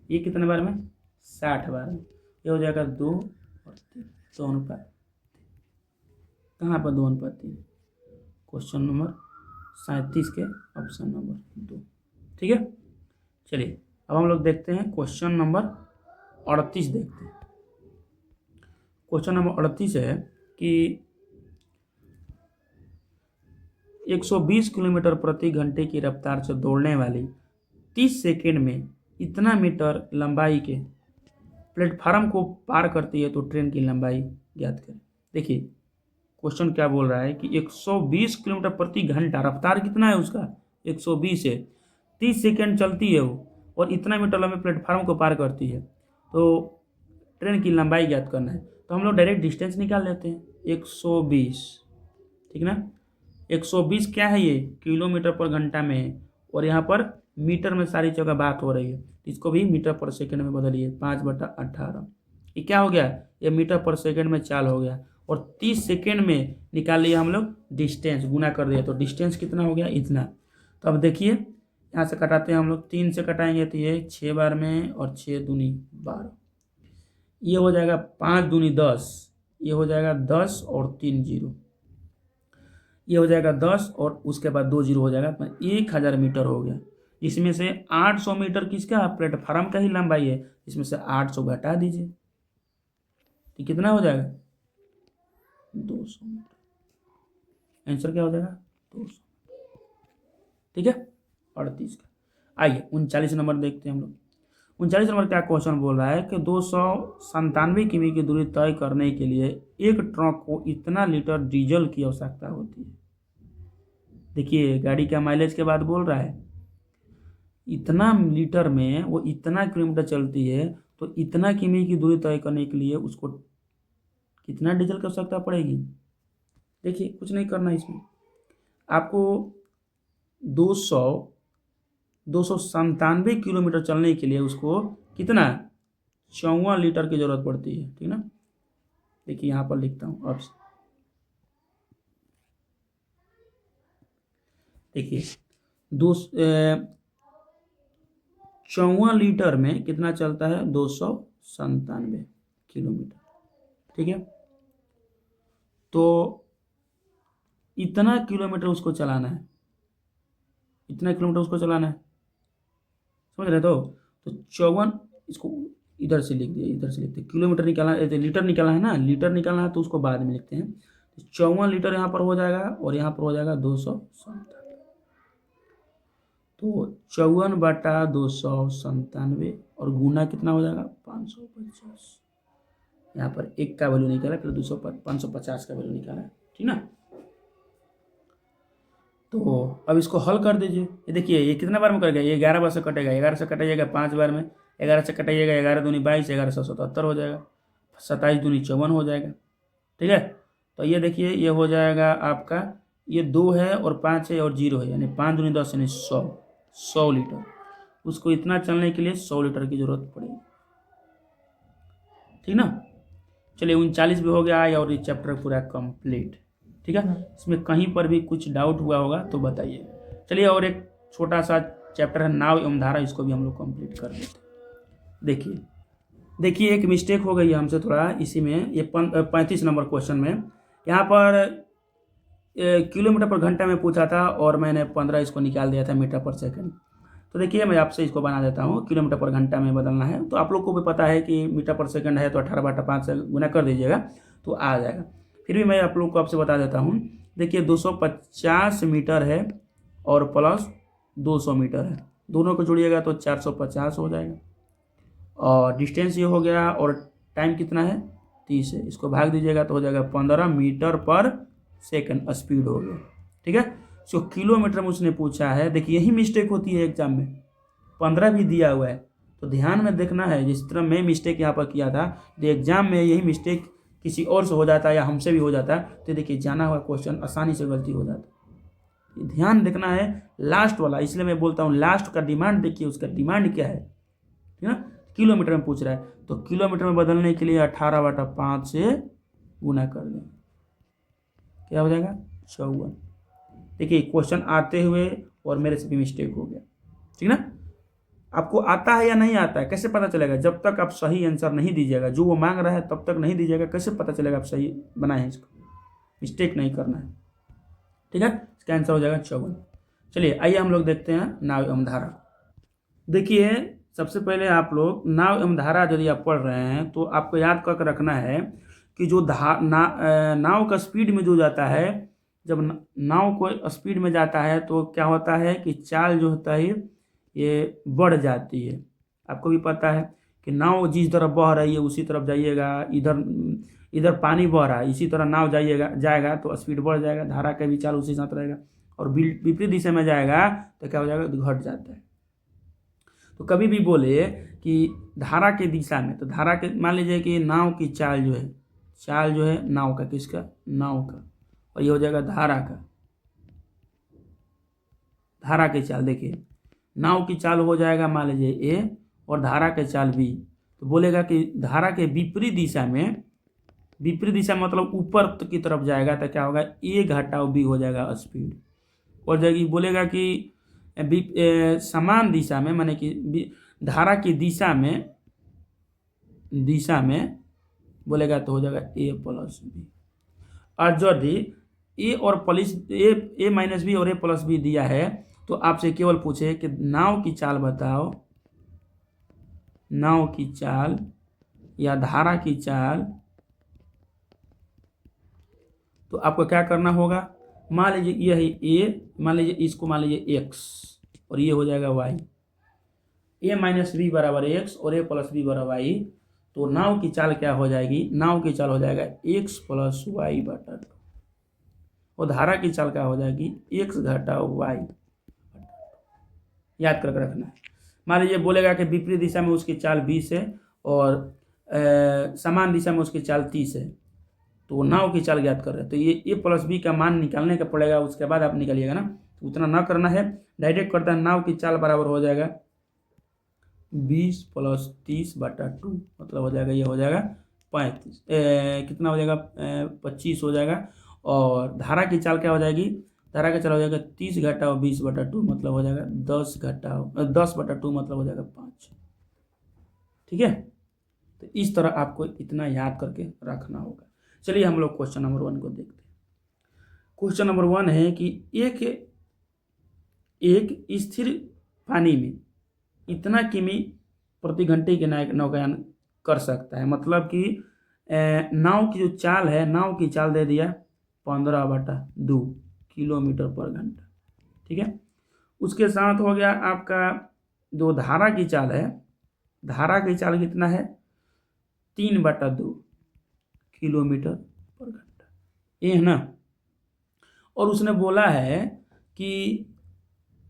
ये कितने बार में, 60 बार में, ये हो जाएगा 2 और 3, 2:3। कहाँ पर 2:3, क्वेश्चन नंबर 37 के ऑप्शन नंबर 2। ठीक है, चलिए अब हम लोग देखते हैं क्वेश्चन नंबर 38 देखते हैं। क्वेश्चन नंबर 38 है कि 120 किलोमीटर प्रति घंटे की रफ्तार से दौड़ने वाली 30 सेकेंड में इतना मीटर लंबाई के प्लेटफार्म को पार करती है तो ट्रेन की लंबाई ज्ञात करें। देखिए क्वेश्चन क्या बोल रहा है कि 120 किलोमीटर प्रति घंटा, रफ्तार कितना है उसका, 120 है, 30 सेकेंड चलती है वो, और इतना मीटर लंबे प्लेटफार्म को पार करती है, तो ट्रेन की लंबाई ज्ञात करना है। तो हम लोग डायरेक्ट डिस्टेंस निकाल लेते हैं, 120, ठीक ना, 120 क्या है, ये किलोमीटर पर घंटा में है, और यहाँ पर मीटर में सारी जगह बात हो रही है, इसको भी मीटर पर सेकंड में बदलिए, 5/18, ये क्या हो गया, ये मीटर पर सेकंड में चाल हो गया, और 30 सेकंड में निकाल लिया हम लोग डिस्टेंस, गुना कर दिया तो डिस्टेंस कितना हो गया, इतना। तो अब देखिए यहाँ से कटाते हैं हम लोग, 3 से कटाएंगे तो ये 6 बार में, और 6 दूनी 12, ये हो जाएगा 5 दूनी 10, ये हो जाएगा 10 और 3 जीरो, ये हो जाएगा 10 और उसके बाद 2 जीरो हो जाएगा, 1000 मीटर हो गया। इसमें से 800 मीटर किसका, प्लेटफार्म का ही लंबाई है, इसमें से 800 घटा दीजिए तो कितना हो जाएगा, 200 मीटर। आंसर क्या हो जाएगा, 200। ठीक है, 38 का। आइए 39 नंबर देखते हैं हम लोग। 39 नंबर क्या क्वेश्चन बोल रहा है कि 297 किमी की दूरी तय करने के लिए एक ट्रक को इतना लीटर डीजल की आवश्यकता होती है। देखिए गाड़ी का माइलेज के बाद बोल रहा है, इतना लीटर में वो इतना किलोमीटर चलती है, तो इतना किमी की दूरी तय करने के लिए उसको कितना डीजल की आवश्यकता पड़ेगी। देखिए कुछ नहीं करना इसमें, आपको 297 किलोमीटर चलने के लिए उसको कितना, 54 लीटर की ज़रूरत पड़ती है, ठीक ना। देखिए यहाँ पर लिखता हूँ ऑप्शन, देखिए 54 लीटर में कितना चलता है, 297 किलोमीटर। ठीक है, तो इतना किलोमीटर उसको चलाना है, इतना किलोमीटर उसको चलाना है, समझ रहे तो 54, इसको इधर से लिख दिए, इधर से लिखते हैं, किलोमीटर निकालना, लीटर निकालना है ना, लीटर निकालना है तो उसको बाद में लिखते हैं। तो 54 लीटर यहाँ पर हो जाएगा और यहाँ पर हो जाएगा 297, तो 54/297 और गुना कितना हो जाएगा 550। यहाँ पर एक का वैल्यू निकाला, फिर 550 का वैल्यू निकाला, ठीक ना। तो अब इसको हल कर दीजिए। ये देखिए ये कितना बार में कटेगा, ये 11 बार से कटेगा, 11 से कटेगा 5 बार में, 11 से कटेगा 11 दूनी 22, 1177 हो जाएगा, 27 दूनी 54 हो जाएगा। ठीक है, तो ये देखिए ये हो जाएगा आपका, ये 2 है और 5 है और 0 है, यानी 5 दूनी 10 यानी 100 लीटर। उसको इतना चलने के लिए 100 लीटर की जरूरत पड़ेगी, ठीक ना। चलिए 39 भी हो गया और ये चैप्टर पूरा कंप्लीट। ठीक है, इसमें कहीं पर भी कुछ डाउट हुआ होगा तो बताइए। चलिए और एक छोटा सा चैप्टर है नाव एवं धारा, इसको भी हम लोग कंप्लीट कर देते। देखिए एक मिस्टेक हो गई है हमसे थोड़ा इसी में, ये 35 नंबर क्वेश्चन में, यहाँ पर किलोमीटर पर घंटा में पूछा था और मैंने 15 इसको निकाल दिया था मीटर पर सेकंड। तो देखिए मैं आपसे इसको बना देता हूँ, किलोमीटर पर घंटा में बदलना है, तो आप लोग को भी पता है कि मीटर पर सेकंड है तो 18/5 से गुना कर दीजिएगा तो आ जाएगा। फिर भी मैं आप लोग को आपसे बता देता हूँ। देखिए 250 मीटर है और प्लस 200 मीटर है, दोनों को जोड़िएगा तो 450 हो जाएगा, और डिस्टेंस ये हो गया और टाइम कितना है 30 है, इसको भाग दीजिएगा तो हो जाएगा 15 मीटर पर सेकंड स्पीड हो गया। ठीक है, जो किलोमीटर में उसने पूछा है, देखिए यही मिस्टेक होती है एग्जाम में, 15 भी दिया हुआ है तो ध्यान में देखना है। जिस तरह मैं मिस्टेक यहाँ पर किया था, तो एग्जाम में यही मिस्टेक किसी और से हो जाता है या हमसे भी हो जाता है, तो देखिए जाना हुआ क्वेश्चन आसानी से गलती हो जाता है। ध्यान देखना है लास्ट वाला, इसलिए मैं बोलता हूँ लास्ट का डिमांड देखिए, उसका डिमांड क्या है, ठीक है ना। किलोमीटर में पूछ रहा है तो किलोमीटर में बदलने के लिए 18/5 से गुना कर दें, क्या हो जाएगा 54। देखिए क्वेश्चन आते हुए और मेरे से भी मिस्टेक हो गया, ठीक ना। आपको आता है या नहीं आता है कैसे पता चलेगा, जब तक आप सही आंसर नहीं दीजिएगा, जो वो मांग रहा है तब तक नहीं दीजिएगा, कैसे पता चलेगा आप सही बनाए हैं इसको। मिस्टेक नहीं करना है, ठीक है। इसका आंसर हो जाएगा 54। चलिए आइए हम लोग देखते हैं नाव एवं धारा। देखिए सबसे पहले आप लोग नाव एवं धारा यदि आप पढ़ रहे हैं तो आपको याद करके रखना है कि जो नाव का स्पीड में जो जाता है, जब नाव को स्पीड में जाता है तो क्या होता है कि चाल जो होता है ये बढ़ जाती है। आपको भी पता है कि नाव जिस तरफ बह रही है उसी तरफ जाइएगा, इधर पानी बह रहा है इसी तरह नाव जाएगा तो स्पीड बढ़ जाएगा, धारा का भी चाल उसी साथ रहेगा, और विपरीत दिशा में जाएगा तो क्या हो जाएगा, घट जाता है। तो कभी भी बोले कि धारा के दिशा में, तो धारा के मान लीजिए कि नाव की चाल जो है नाव का, किसका, नाव का, और ये हो जाएगा धारा का, धारा की चाल। देखिए नाव की चाल हो जाएगा मान लीजिए ए और धारा की चाल बी, तो बोलेगा कि धारा के विपरीत दिशा में, विपरीत दिशा मतलब ऊपर की तरफ जाएगा तो क्या होगा, ए घटाव बी हो जाएगा स्पीड। और जब बोलेगा कि समान दिशा में, माने कि धारा की दिशा में बोलेगा तो हो जाएगा ए प्लस बी। और यदि ए और प्लस ए माइनस बी और ए प्लस बी दिया है तो आपसे केवल पूछे कि नाव की चाल बताओ, नाव की चाल या धारा की चाल, तो आपको क्या करना होगा, मान लीजिए ये है ए, मान लीजिए इसको मान लीजिए एक्स और ये हो जाएगा वाई, ए माइनस बी बराबर एक्स और ए प्लस बी बराबर वाई, तो नाव की चाल क्या हो जाएगी, नाव की चाल हो जाएगा एक्स प्लस वाई बटा 2, और धारा की चाल क्या हो जाएगी, एक्स घटा वाई। याद करके रखना है। मान लीजिए बोलेगा कि विपरीत दिशा में उसकी चाल 20 है और समान दिशा में उसकी चाल 30 है, तो नाव की चाल ज्ञात कर रहे हैं, तो ये ए प्लस बी का मान निकालने का पड़ेगा, उसके बाद आप निकालिएगा ना, तो उतना ना करना है, डायरेक्ट करता है। नाव की चाल बराबर हो जाएगा 20 + 30 बटा 2, मतलब हो जाएगा, ये हो जाएगा 35, कितना हो जाएगा 25 हो जाएगा। और धारा की चाल क्या हो जाएगी धारा का चाल हो जाएगा 30 घटाओ 20/2 मतलब हो जाएगा 10/2 मतलब हो जाएगा 5। ठीक है, तो इस तरह आपको इतना याद करके रखना होगा। चलिए हम लोग क्वेश्चन नंबर 1 को देखते हैं। क्वेश्चन नंबर 1 है कि एक स्थिर पानी में इतना किमी प्रति घंटे के नौकायन कर सकता है। मतलब कि नाव की जो चाल है, नाव की चाल दे दिया 15/2 किलोमीटर पर घंटा। ठीक है, उसके साथ हो गया आपका जो धारा की चाल है, धारा की चाल कितना है 3/2 किलोमीटर पर घंटा, ये है ना। और उसने बोला है कि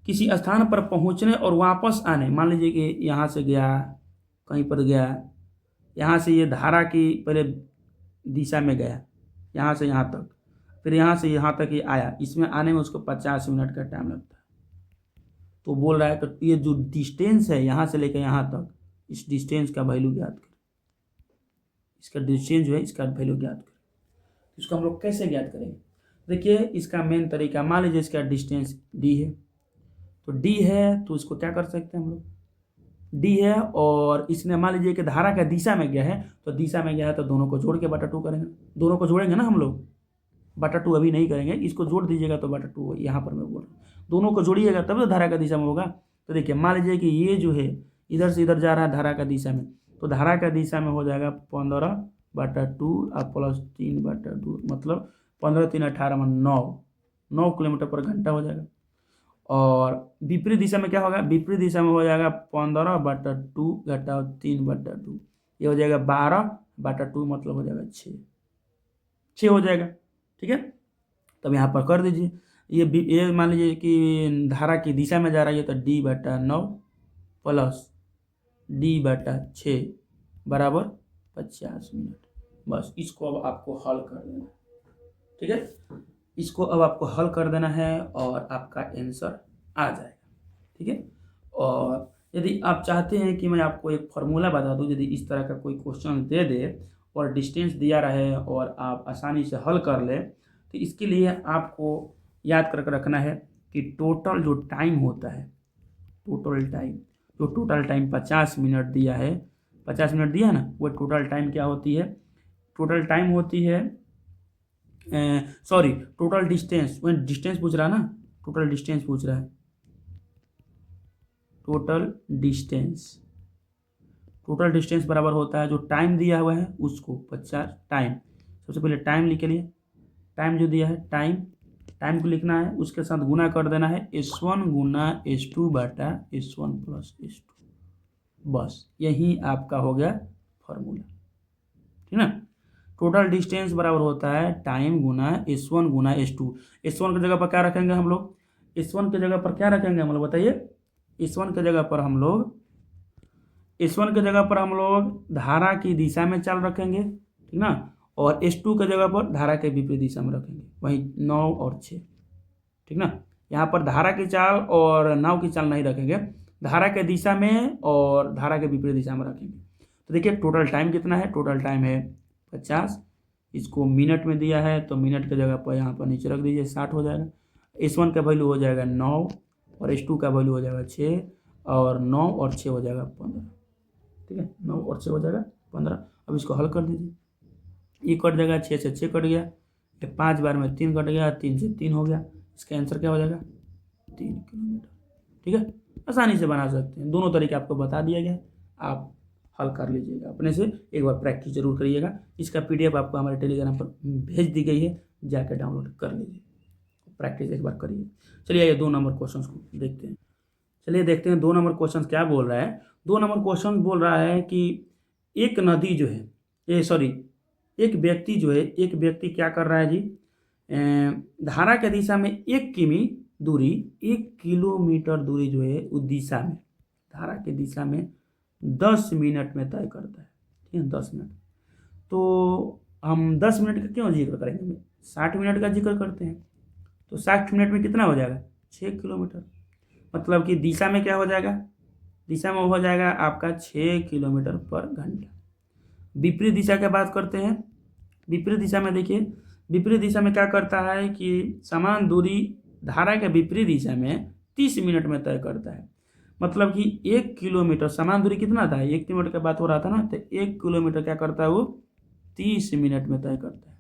किसी स्थान पर पहुंचने और वापस आने, मान लीजिए कि यहाँ से गया, कहीं पर गया, यहाँ से ये धारा की पहले दिशा में गया, यहाँ से यहाँ तक, फिर यहाँ से यहाँ तक ये आया, इसमें आने में उसको 50 मिनट का टाइम लगता है। तो बोल रहा है कि ये जो डिस्टेंस है यहाँ से लेकर यहाँ तक, इस डिस्टेंस का वैल्यू ज्ञात करें। इसका डिस्टेंस जो है इसका वैल्यू ज्ञात करें। इसको हम लोग कैसे ज्ञात करेंगे? देखिए, इसका मेन तरीका, मान लीजिए इसका डिस्टेंस डी है, तो डी है तो इसको क्या कर सकते हैं हम लोग, डी है और इसने मान लीजिए कि धारा का दिशा में गया है, तो दिशा में गया है तो दोनों को जोड़ के 2 करेंगे, दोनों को जोड़ेंगे ना हम लोग, 2 अभी नहीं करेंगे, इसको जोड़ दीजिएगा तो 2 यहाँ पर मैं बोल रहा हूँ, दोनों को जोड़िएगा तब तो धारा का दिशा में होगा। तो देखिए, मान लीजिए कि ये जो है इधर से इधर जा रहा है धारा का दिशा में, तो धारा का दिशा में हो जाएगा 15/2 और प्लस 3/2 मतलब 15 3 18 में 9 किलोमीटर पर घंटा हो जाएगा। और विपरीत दिशा में क्या होगा, विपरीत दिशा में हो जाएगा 15/2 घटाओ 3/2, ये हो जाएगा 12/2 मतलब हो जाएगा 6 हो जाएगा। ठीक है, तब यहाँ पर कर दीजिए, ये मान लीजिए कि धारा की दिशा में जा रहा है तो D/9 प्लस D/6 बराबर 50 मिनट। बस इसको अब आपको हल कर देना। ठीक है, इसको अब आपको हल कर देना है और आपका आंसर आ जाएगा। ठीक है, और यदि आप चाहते हैं कि मैं आपको एक फार्मूला बता दूं, यदि इस तरह का कोई क्वेश्चन दे दे और डिस्टेंस दिया रहे और आप आसानी से हल कर ले, तो इसके लिए आपको याद करके रखना है कि टोटल जो टाइम होता है, टोटल टाइम 50 मिनट दिया है, 50 मिनट दिया है ना, वो टोटल टाइम क्या होती है, टोटल टाइम होती है टोटल डिस्टेंस, वो डिस्टेंस पूछ रहा है ना, टोटल डिस्टेंस पूछ रहा है, टोटल डिस्टेंस बराबर होता है जो टाइम दिया हुआ है उसको 50 टाइम। सबसे पहले टाइम लिख लिए, टाइम जो दिया है टाइम को लिखना है, उसके साथ गुना कर देना है S1 गुना S2 बटा S1 प्लस S2। बस यही आपका हो गया फॉर्मूला। ठीक ना, टोटल डिस्टेंस बराबर होता है टाइम गुना S1 गुना S2। S1 की जगह पर क्या रखेंगे हम लोग, S1 की जगह पर क्या रखेंगे हम लोग बताइए, S1 की जगह पर हम लोग धारा की दिशा में चाल रखेंगे। ठीक ना, और S2 की जगह पर धारा के विपरीत दिशा में रखेंगे, वही 9 और 6। ठीक ना, यहाँ पर धारा की चाल और नाव की चाल नहीं रखेंगे, धारा के दिशा में और धारा के विपरीत दिशा में रखेंगे। तो देखिए टोटल टाइम कितना है, टोटल टाइम है 50, इसको मिनट में दिया है तो मिनट की जगह पर यहाँ पर नीचे रख दीजिए 60 हो जाएगा। S1 का वैल्यू हो जाएगा 9 और S2 का वैल्यू हो जाएगा 6 और 9 और 6 हो जाएगा 15। ठीक है, 9 और 6 हो जाएगा 15। अब इसको हल कर दीजिए, ये कट जाएगा, 6 से 6 कट गया, 5 बार में 3 कट गया, 3 से 3 हो गया, इसका आंसर क्या हो जाएगा 3 किलोमीटर। ठीक है, आसानी से बना सकते हैं, दोनों तरीके आपको बता दिया गया, आप हल कर लीजिएगा अपने से, एक बार प्रैक्टिस जरूर करिएगा। इसका PDF आपको हमारे टेलीग्राम पर भेज दी गई है, जाकर डाउनलोड कर लीजिए, प्रैक्टिस एक बार करिए। चलिए आइए 2 नंबर क्वेश्चन को देखते हैं। चलिए देखते हैं 2 नंबर क्वेश्चन क्या बोल रहा है। 2 नंबर क्वेश्चन बोल रहा है कि एक नदी जो है, एक व्यक्ति क्या कर रहा है जी, धारा के दिशा में 1 किलोमीटर दूरी जो है उस दिशा में, धारा के दिशा में 10 मिनट में तय करता है। ठीक है, 10 मिनट, तो हम 10 मिनट का क्यों जिक्र करेंगे, 60 मिनट का जिक्र करते हैं। तो 60 मिनट में कितना हो जाएगा 6 किलोमीटर, मतलब कि दिशा में क्या हो जाएगा, दिशा में हो जाएगा आपका 6 किलोमीटर पर घंटा। विपरीत दिशा की बात करते हैं, विपरीत दिशा में देखिए, विपरीत दिशा में क्या करता है कि समान दूरी धारा के विपरीत दिशा में 30 मिनट में तय करता है। मतलब कि 1 किलोमीटर, समान दूरी कितना था, 1 किलोमीटर का बात हो रहा था ना, तो 1 किलोमीटर क्या करता है वो 30 मिनट में तय करता है।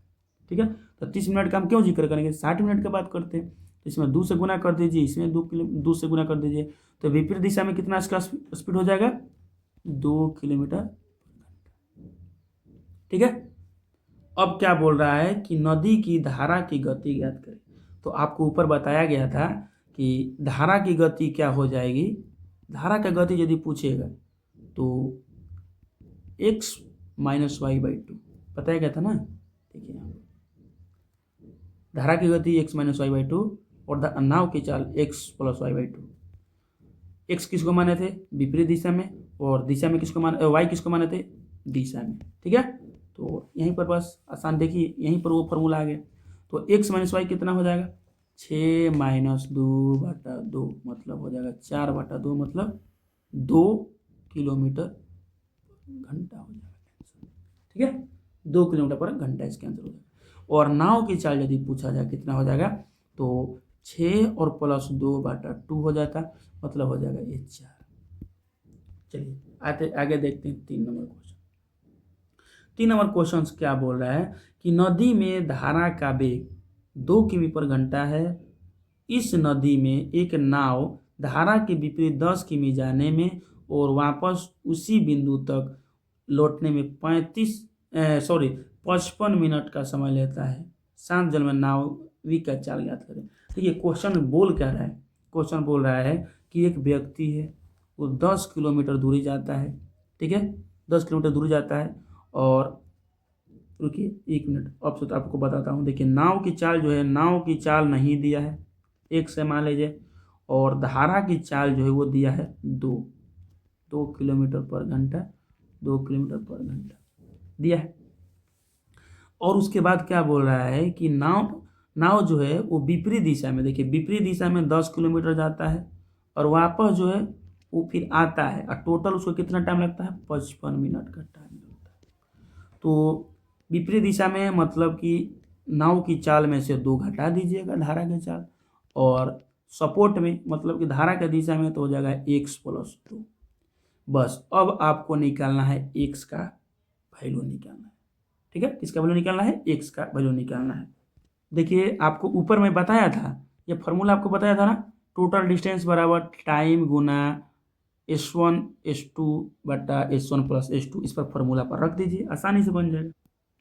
ठीक है, तो 30 मिनट का हम क्यों जिक्र करेंगे, 60 मिनट की बात करते हैं। तो इसमें 2 से गुना कर दीजिए, इसमें 2 से गुना कर दीजिए, तो विपरीत दिशा में कितना इसका स्पीड हो जाएगा, 2 किलोमीटर। ठीक है, अब क्या बोल रहा है कि नदी की धारा की गति ज्ञात करें। तो आपको ऊपर बताया गया था कि धारा की गति क्या हो जाएगी, धारा का गति यदि पूछेगा तो x माइनस वाई बाई 2 बताया गया था ना। देखिए धारा की गति x माइनस वाई बाई 2 और नाव की चाल x plus y by 2। x किसको माने थे, विपरीत दिशा में, और दिशा में किसको माने, y किसको माने थे, दिशा में। ठीक है, तो यहीं पर बस आसान, देखिए यहीं पर वो फॉर्मूला आ गया। तो x माइनस वाई कितना हो जाएगा, 6 माइनस 2/2 मतलब हो जाएगा 4/2 मतलब 2 किलोमीटर घंटा हो जाएगा। ठीक है, 2 किलोमीटर पर घंटा इसके आंसर हो जाएगा। और नाव की चाल यदि पूछा जाए कितना हो जाएगा, तो 6 और प्लस 2/2 हो जाता, मतलब हो जाएगा ये 4। चलिए आगे देखते हैं 3 नंबर क्वेश्चन। 3 नंबर क्वेश्चन क्या बोल रहा है कि नदी में धारा का वेग 2 किमी पर घंटा है। इस नदी में एक नाव धारा के विपरीत 10 किमी जाने में और वापस उसी बिंदु तक लौटने में 55 मिनट का समय लेता है। शांत जल में नाविक का चाल ज्ञात करें। देखिए क्वेश्चन बोल क्या रहा है, क्वेश्चन बोल रहा है कि एक व्यक्ति है, वो 10 किलोमीटर दूरी जाता है। ठीक है, 10 किलोमीटर दूरी जाता है, और रुकिए 1 मिनट, अब तो आपको बताता हूँ। देखिए नाव की चाल जो है, नाव की चाल नहीं दिया है 1 से मान लीजिए, और धारा की चाल जो है वो दिया है 2 किलोमीटर पर घंटा, 2 किलोमीटर पर घंटा दिया है। और उसके बाद क्या बोल रहा है कि नाव जो है वो विपरीत दिशा में, देखिए विपरीत दिशा में 10 किलोमीटर जाता है और वापस जो है वो फिर आता है, और टोटल उसको कितना टाइम लगता है, 55 मिनट का टाइम लगता है। तो विपरीत दिशा में मतलब कि नाव की चाल में से 2 घटा दीजिएगा धारा की चाल, और सपोर्ट में मतलब कि धारा की दिशा में तो हो जाएगा x प्लस 2। बस अब आपको निकालना है x का वैल्यू निकालना है। ठीक है, किसका वैल्यू निकालना है, x का वैल्यू निकालना है। देखिए आपको ऊपर में बताया था, ये फॉर्मूला आपको बताया था ना, टोटल डिस्टेंस बराबर टाइम गुना s1 s2 बटा s1 प्लस s2, इस पर फॉर्मूला पर रख दीजिए, आसानी से बन जाएगा।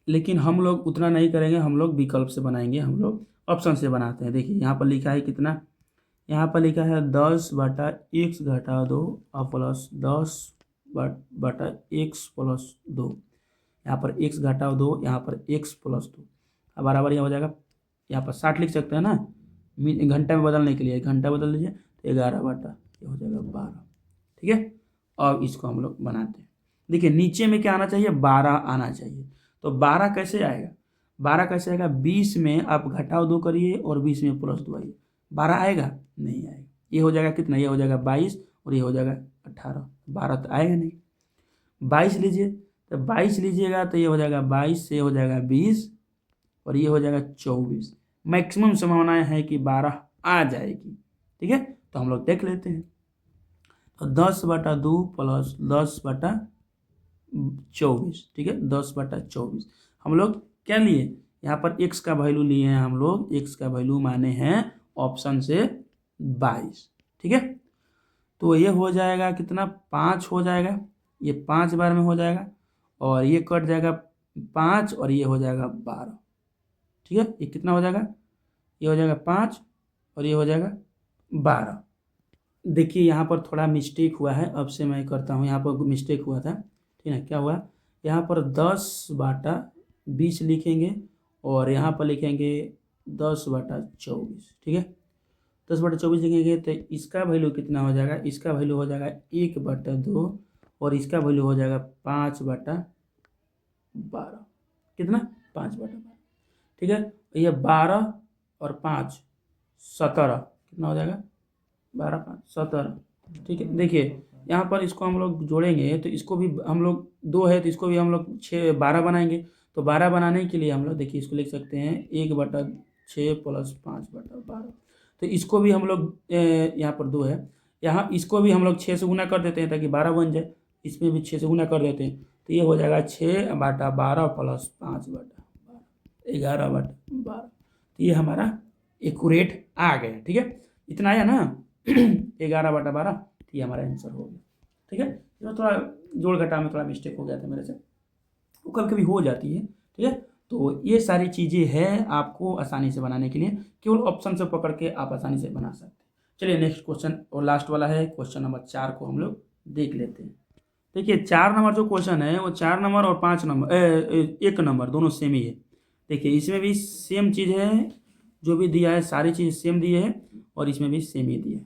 लेकिन हम लोग उतना नहीं करेंगे, हम लोग विकल्प से बनाएंगे, हम लोग ऑप्शन से बनाते हैं। देखिए यहाँ पर लिखा है कितना, यहाँ पर लिखा है 10/x घटा 2 और प्लस 10/x प्लस 2, यहाँ पर x घटा 2, यहाँ पर x प्लस 2, अब बराबर यह हो जाएगा, यहाँ पर 60 लिख सकते हैं ना, घंटा में बदलने के लिए घंटा बदल दीजिए, तो 11 ये हो जाएगा 12। ठीक है, अब इसको हम लोग बनाते हैं। देखिए नीचे में क्या आना चाहिए, 12 आना चाहिए। तो 12 कैसे आएगा, 12 कैसे आएगा, 20 में आप घटाव 2 करिए और 20 में प्लस 2 आइए, 12 आएगा, नहीं आएगा। ये हो जाएगा कितना, ये हो जाएगा 22 और ये हो जाएगा 18, 12 तो आएगा नहीं। 22 लीजिए, तो 22 लीजिएगा तो ये हो जाएगा 22 से हो जाएगा 20 और ये हो जाएगा 24। मैक्सिमम संभावनाएं है कि 12 आ जाएगी। ठीक है, तो हम लोग देख लेते हैं। तो 10/2 प्लस 10/24, ठीक है, 10/24 हम लोग क्या लिए, यहाँ पर x का वैल्यू लिए हैं हम लोग, x का वैल्यू माने हैं ऑप्शन से 22। ठीक है, तो ये हो जाएगा कितना, 5 हो जाएगा, ये 5 बार में हो जाएगा, और ये कट जाएगा 5 और ये हो जाएगा 12। ठीक है, ये कितना हो जाएगा, ये हो जाएगा 5 और ये हो जाएगा 12। देखिए यहाँ पर थोड़ा मिस्टेक हुआ है, अब से मैं करता हूँ, यहाँ पर मिस्टेक हुआ था। ठीक है, क्या हुआ, यहाँ पर 10/20 लिखेंगे और यहाँ पर लिखेंगे 10/24। ठीक है, 10/24 लिखेंगे तो इसका वैल्यू कितना हो जाएगा, इसका वैल्यू हो जाएगा 1/2 और इसका वैल्यू हो जाएगा 5/12। कितना, 5/12। ठीक है, ये 12 और 5 17, कितना हो जाएगा, 12 5 17। ठीक है, देखिए यहाँ पर इसको हम लोग जोड़ेंगे तो इसको भी हम लोग 2 है तो इसको भी हम लोग 12 बनाएंगे। तो 12 बनाने के लिए हम लोग देखिए इसको लिख सकते हैं 1/6 प्लस 5/12। तो इसको भी हम लोग यहाँ पर 2 है, यहाँ इसको भी हम लोग 6 से गुना कर देते हैं ताकि 12 बन जाए, इसमें भी 6 से गुना कर देते हैं, तो ये हो जाएगा 6/12 प्लस 5/12, 11/12। तो ये हमारा एक्यूरेट आ गया, ठीक है, इतना आया ना 11/12, तो ये हमारा आंसर हो गया, ठीक है। तो थोड़ा जोड़ घटा में थोड़ा मिस्टेक हो गया था मेरे से, वो कभी कभी हो जाती है, ठीक है। तो ये सारी चीज़ें हैं आपको आसानी से बनाने के लिए, केवल ऑप्शन से पकड़ के आप आसानी से बना सकते हैं। चलिए नेक्स्ट क्वेश्चन और लास्ट वाला है, क्वेश्चन नंबर 4 को हम लोग देख लेते हैं। देखिए 4 नंबर जो क्वेश्चन है वो 4 नंबर और 5 नंबर 1 नंबर दोनों सेम ही है। देखिए इसमें भी सेम चीज़ है, जो भी दिया है सारी चीज़ सेम दी है, और इसमें भी सेम ही दिया है,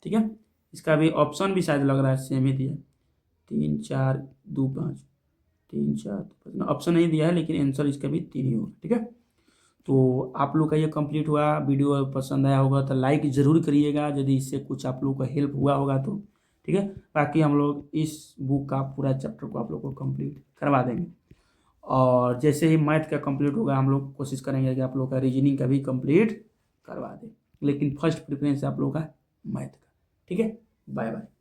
ठीक है। इसका भी ऑप्शन भी शायद लग रहा है सेम ही दिया है, 3 4 2 5, 3 4 ऑप्शन नहीं दिया है, लेकिन आंसर इसका भी 3 ही होगा, ठीक है। तो आप लोग का ये कंप्लीट हुआ, वीडियो पसंद आया होगा तो लाइक ज़रूर करिएगा यदि इससे कुछ आप लोगों को हेल्प हुआ होगा तो, ठीक है। बाकी हम लोग इस बुक का पूरा चैप्टर को आप लोग को कंप्लीट करवा देंगे, और जैसे ही मैथ का कंप्लीट होगा हम लोग कोशिश करेंगे कि आप लोग का रीजनिंग का भी कंप्लीट करवा दें, लेकिन फर्स्ट प्रेफरेंस है आप लोगों का मैथ का, ठीक है। Bye bye.